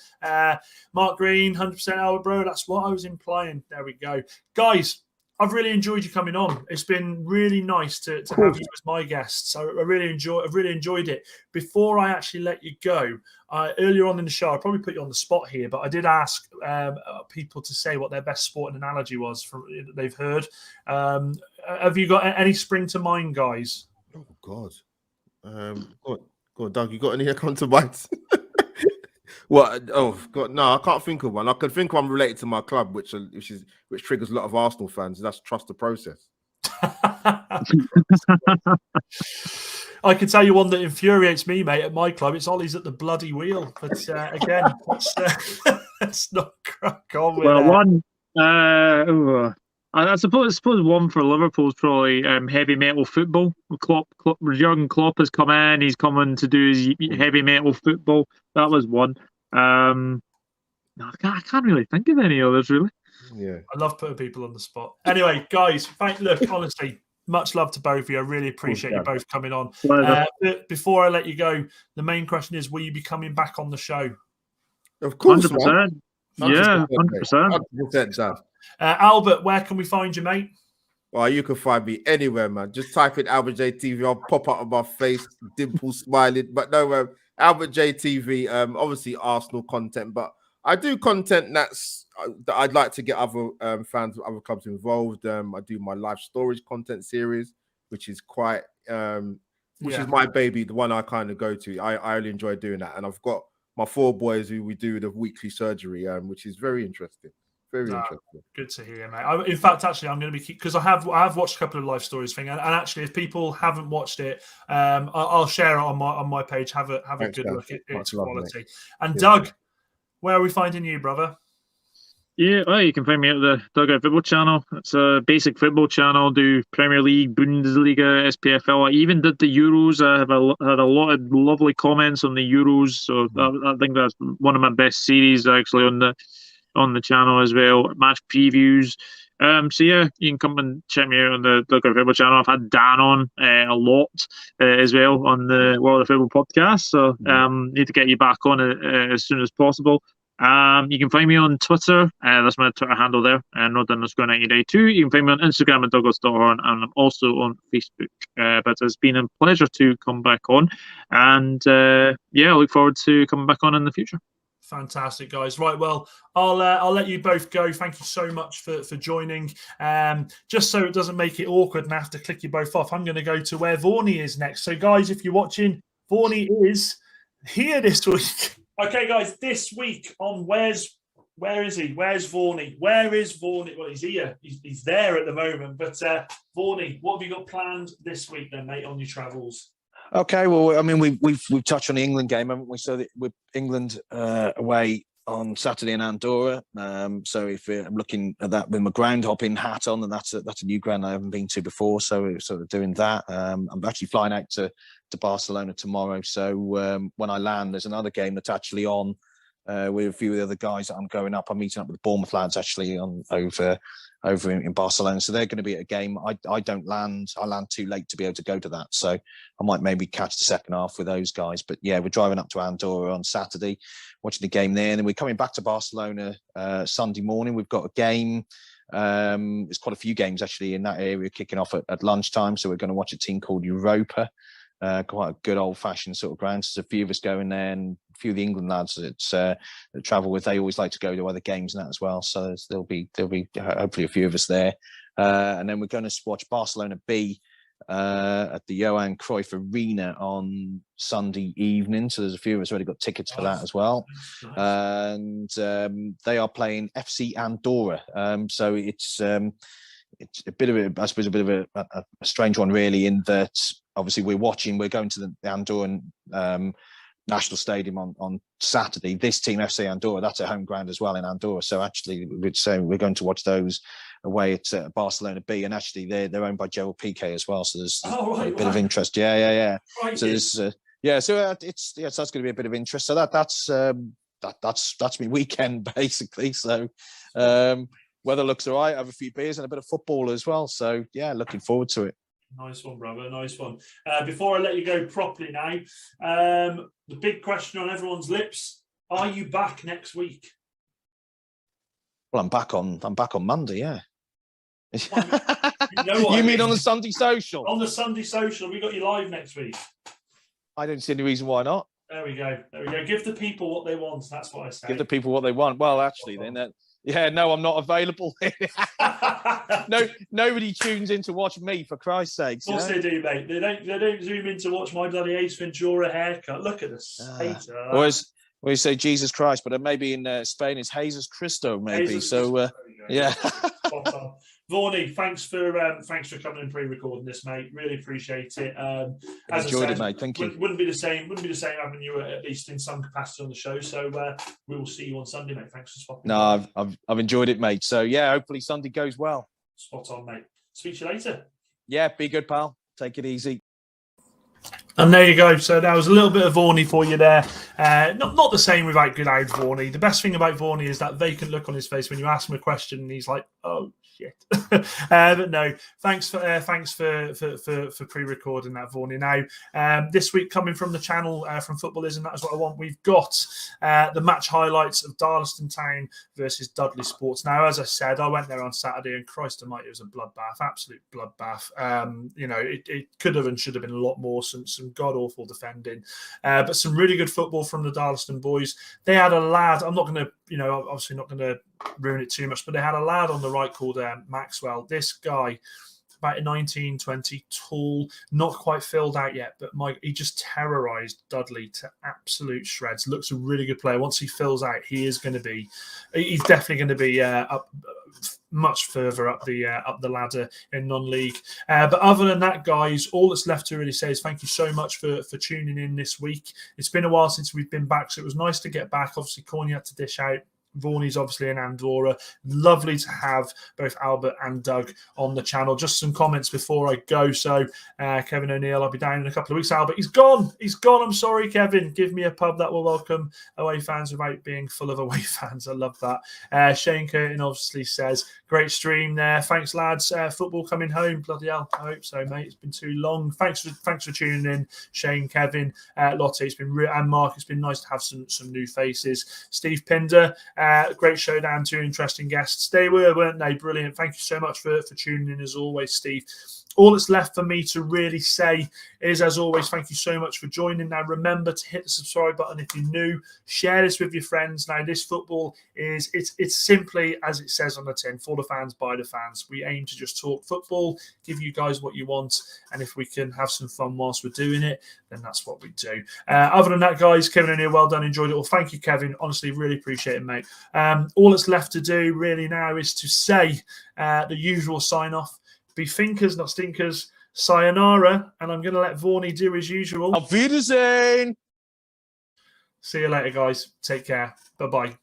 S1: Mark Green, 100% Albert, bro. That's what I was implying. There we go, guys. I've really enjoyed you coming on. It's been really nice to have you as my guests. I've really enjoyed it. Before I actually let you go, earlier on in the show, I probably put you on the spot here, but I did ask people to say what their best sporting analogy was from they've heard. Have you got any spring to mind, guys?
S4: Oh God. Go on, Doug. You got any that come to mind? What? Oh God, no, I can't think of one. I can think of one related to my club, which triggers a lot of Arsenal fans. That's trust the process.
S1: I can tell you one that infuriates me, mate. At my club, it's Ollie's at the bloody wheel. But again, let's not crack on with
S5: Well,
S1: that.
S5: one. I suppose one for Liverpool's probably heavy metal football. Jurgen Klopp has come in. He's coming to do his heavy metal football. That was one. No, I can't really think of any others, really.
S4: Yeah.
S1: I love putting people on the spot. Anyway, guys, look, honestly, much love to both of you. I really appreciate you both coming on. Before I let you go, the main question is, will you be coming back on the show?
S4: Of course,
S5: 100%. Yeah, 100%.
S4: 100%, Dad.
S1: Albert, where can we find you, mate?
S4: Well, you can find me anywhere, man. Just type in Albert J TV. I'll pop out of my face, dimple smiling. But no, Albert J TV. Obviously Arsenal content, but I do content that I'd like to get other fans of other clubs involved. I do my life stories content series, which is quite, which is my baby, the one I kind of go to. I really enjoy doing that, and I've got my 4 boys who we do the weekly surgery, which is very interesting. Very interesting.
S1: Good to hear, mate. In fact, actually, I'm going to be because I have watched a couple of life stories thing, and actually, if people haven't watched it, I'll share it on my page. Have a good look at its quality.
S4: Mate.
S1: And Doug, where are we finding you, brother?
S5: Yeah, well, you can find me at the Dugout Football channel. It's a basic football channel. Do Premier League, Bundesliga, SPFL. I even did the Euros. I have had a lot of lovely comments on the Euros, so I think that's one of my best series actually on the channel as well. Match previews. So yeah, you can come and check me out on the Dugout Football channel. I've had Dan on a lot as well on the World of Football podcast. So need to get you back on as soon as possible. You can find me on Twitter. That's my Twitter handle there. Northern_90day2. You can find me on Instagram at Douglas.Horn, and I'm also on Facebook. But it's been a pleasure to come back on, and I look forward to coming back on in the future.
S1: Fantastic, guys. Right, well, I'll let you both go. Thank you so much for joining. Just so it doesn't make it awkward and I have to click you both off, I'm going to go to where Vaughany is next. So, guys, if you're watching, Vaughany is here this week. Okay, guys, this week on where is he? Where's Vaughany? Where is Vaughany? Well, he's here. He's there at the moment. But Vaughany, what have you got planned this week then, mate, on your travels?
S3: Okay, well, I mean, we've touched on the England game, haven't we? So with England away on Saturday in Andorra. So if I'm looking at that with my ground hopping hat on, and that's a new ground I haven't been to before. So we're sort of doing that. I'm actually flying out to Barcelona tomorrow. So when I land, there's another game that's actually on with a few of the other guys that I'm going up. I'm meeting up with the Bournemouth lads actually over in Barcelona. So they're going to be at a game. I don't land. I land too late to be able to go to that. So I might maybe catch the second half with those guys. But yeah, we're driving up to Andorra on Saturday, watching the game there. And then we're coming back to Barcelona Sunday morning. We've got a game. There's quite a few games actually in that area kicking off at lunchtime. So we're going to watch a team called Europa. Quite a good old-fashioned sort of ground. So there's a few of us going there, and a few of the England lads that travel with. They always like to go to other games and that as well. So there'll be hopefully a few of us there, and then we're going to watch Barcelona B at the Johan Cruyff Arena on Sunday evening. So there's a few of us already got tickets for that as well, and they are playing FC Andorra. So it's a bit of a strange one really, in that obviously we're going to the Andorran National Stadium on Saturday. This team, FC Andorra, that's a home ground as well in Andorra. So actually we're going to watch those away at Barcelona B, and actually they're owned by Gerald Piqué as well. So there's a bit of interest. Yeah. Right. So there's so that's going to be a bit of interest. So that's my weekend basically. So weather looks all right. I have a few beers and a bit of football as well. So, yeah, looking forward to it.
S1: Nice one, brother. Nice one. Before I let you go properly now, the big question on everyone's lips, are you back next week?
S3: Well, I'm back on Monday, yeah. You mean on the Sunday social?
S1: On the Sunday social, we got you live next week.
S3: I don't see any reason why not.
S1: There we go. Give the people what they want. That's what I say.
S3: Give the people what they want. Well, actually, then I'm not available. No, nobody tunes in to watch me, for Christ's sake.
S1: Of course they do, mate. They don't zoom in to watch my bloody Ace Ventura haircut. Look at the state of that.
S3: Or as we say, Jesus Christ, but maybe in Spain it's Jesus Cristo, maybe.
S1: Jesus
S3: so,
S1: Christ.
S3: yeah.
S1: Vaughany, thanks for coming and pre-recording this, mate. Really appreciate it. As
S3: Enjoyed
S1: I said,
S3: it, mate. Thank you.
S1: Wouldn't be the same having you at least in some capacity on the show. So we will see you on Sunday, mate. Thanks for swapping.
S3: No, I've enjoyed it, mate. So yeah, hopefully Sunday goes well.
S1: Spot on, mate. Speak to you later.
S3: Yeah, be good, pal. Take it easy.
S1: And there you go. So that was a little bit of Vaughany for you there. Not the same without good old Vaughany. The best thing about Vaughany is that vacant look on his face when you ask him a question and he's like, "Oh shit." But no, thanks for pre-recording that, Vaughany. Now, this week coming from the channel from Football Is and That Is What I Want, we've got the match highlights of Darlaston Town versus Dudley Sports. Now, as I said, I went there on Saturday and Christ almighty, it was a bloodbath, absolute bloodbath. It could have and should have been a lot more. Some god-awful defending, but some really good football from the Darlaston boys. They had a lad, I'm not going to, obviously not going to ruin it too much, but they had a lad on the right called Maxwell. This guy, about 19, 20, tall, not quite filled out yet, but he just terrorised Dudley to absolute shreds. Looks a really good player. Once he fills out, he's definitely going to be up much further up the ladder in non-league. But other than that, guys, all that's left to really say is thank you so much for tuning in this week. It's been a while since we've been back, so it was nice to get back. Obviously, Coyney had to dish out. Vaughany's obviously in Andorra. Lovely to have both Albert and Doug on the channel. Just some comments before I go. So, Kevin O'Neill, I'll be down in a couple of weeks. Albert, he's gone. He's gone. I'm sorry, Kevin. Give me a pub that will welcome away fans without being full of away fans. I love that. Shane Curtin obviously says, great stream there. Thanks, lads. Football coming home. Bloody hell. I hope so, mate. It's been too long. Thanks for tuning in, Shane, Kevin, Lottie. It's been and Mark. It's been nice to have some new faces. Steve Pinder. Great showdown, 2 interesting guests. They weren't they? Brilliant. Thank you so much for tuning in as always, Steve. All that's left for me to really say is, as always, thank you so much for joining. Now, remember to hit the subscribe button if you're new. Share this with your friends. Now, this football it's simply, as it says on the tin, for the fans, by the fans. We aim to just talk football, give you guys what you want, and if we can have some fun whilst we're doing it, then that's what we do. Other than that, guys, Kevin O'Neill, well done. Enjoyed it all. Thank you, Kevin. Honestly, really appreciate it, mate. All that's left to do really now is to say the usual sign-off. Be thinkers, not stinkers. Sayonara. And I'm going to let Vaughany do as usual.
S3: Auf Wiedersehen.
S1: See you later, guys. Take care. Bye-bye.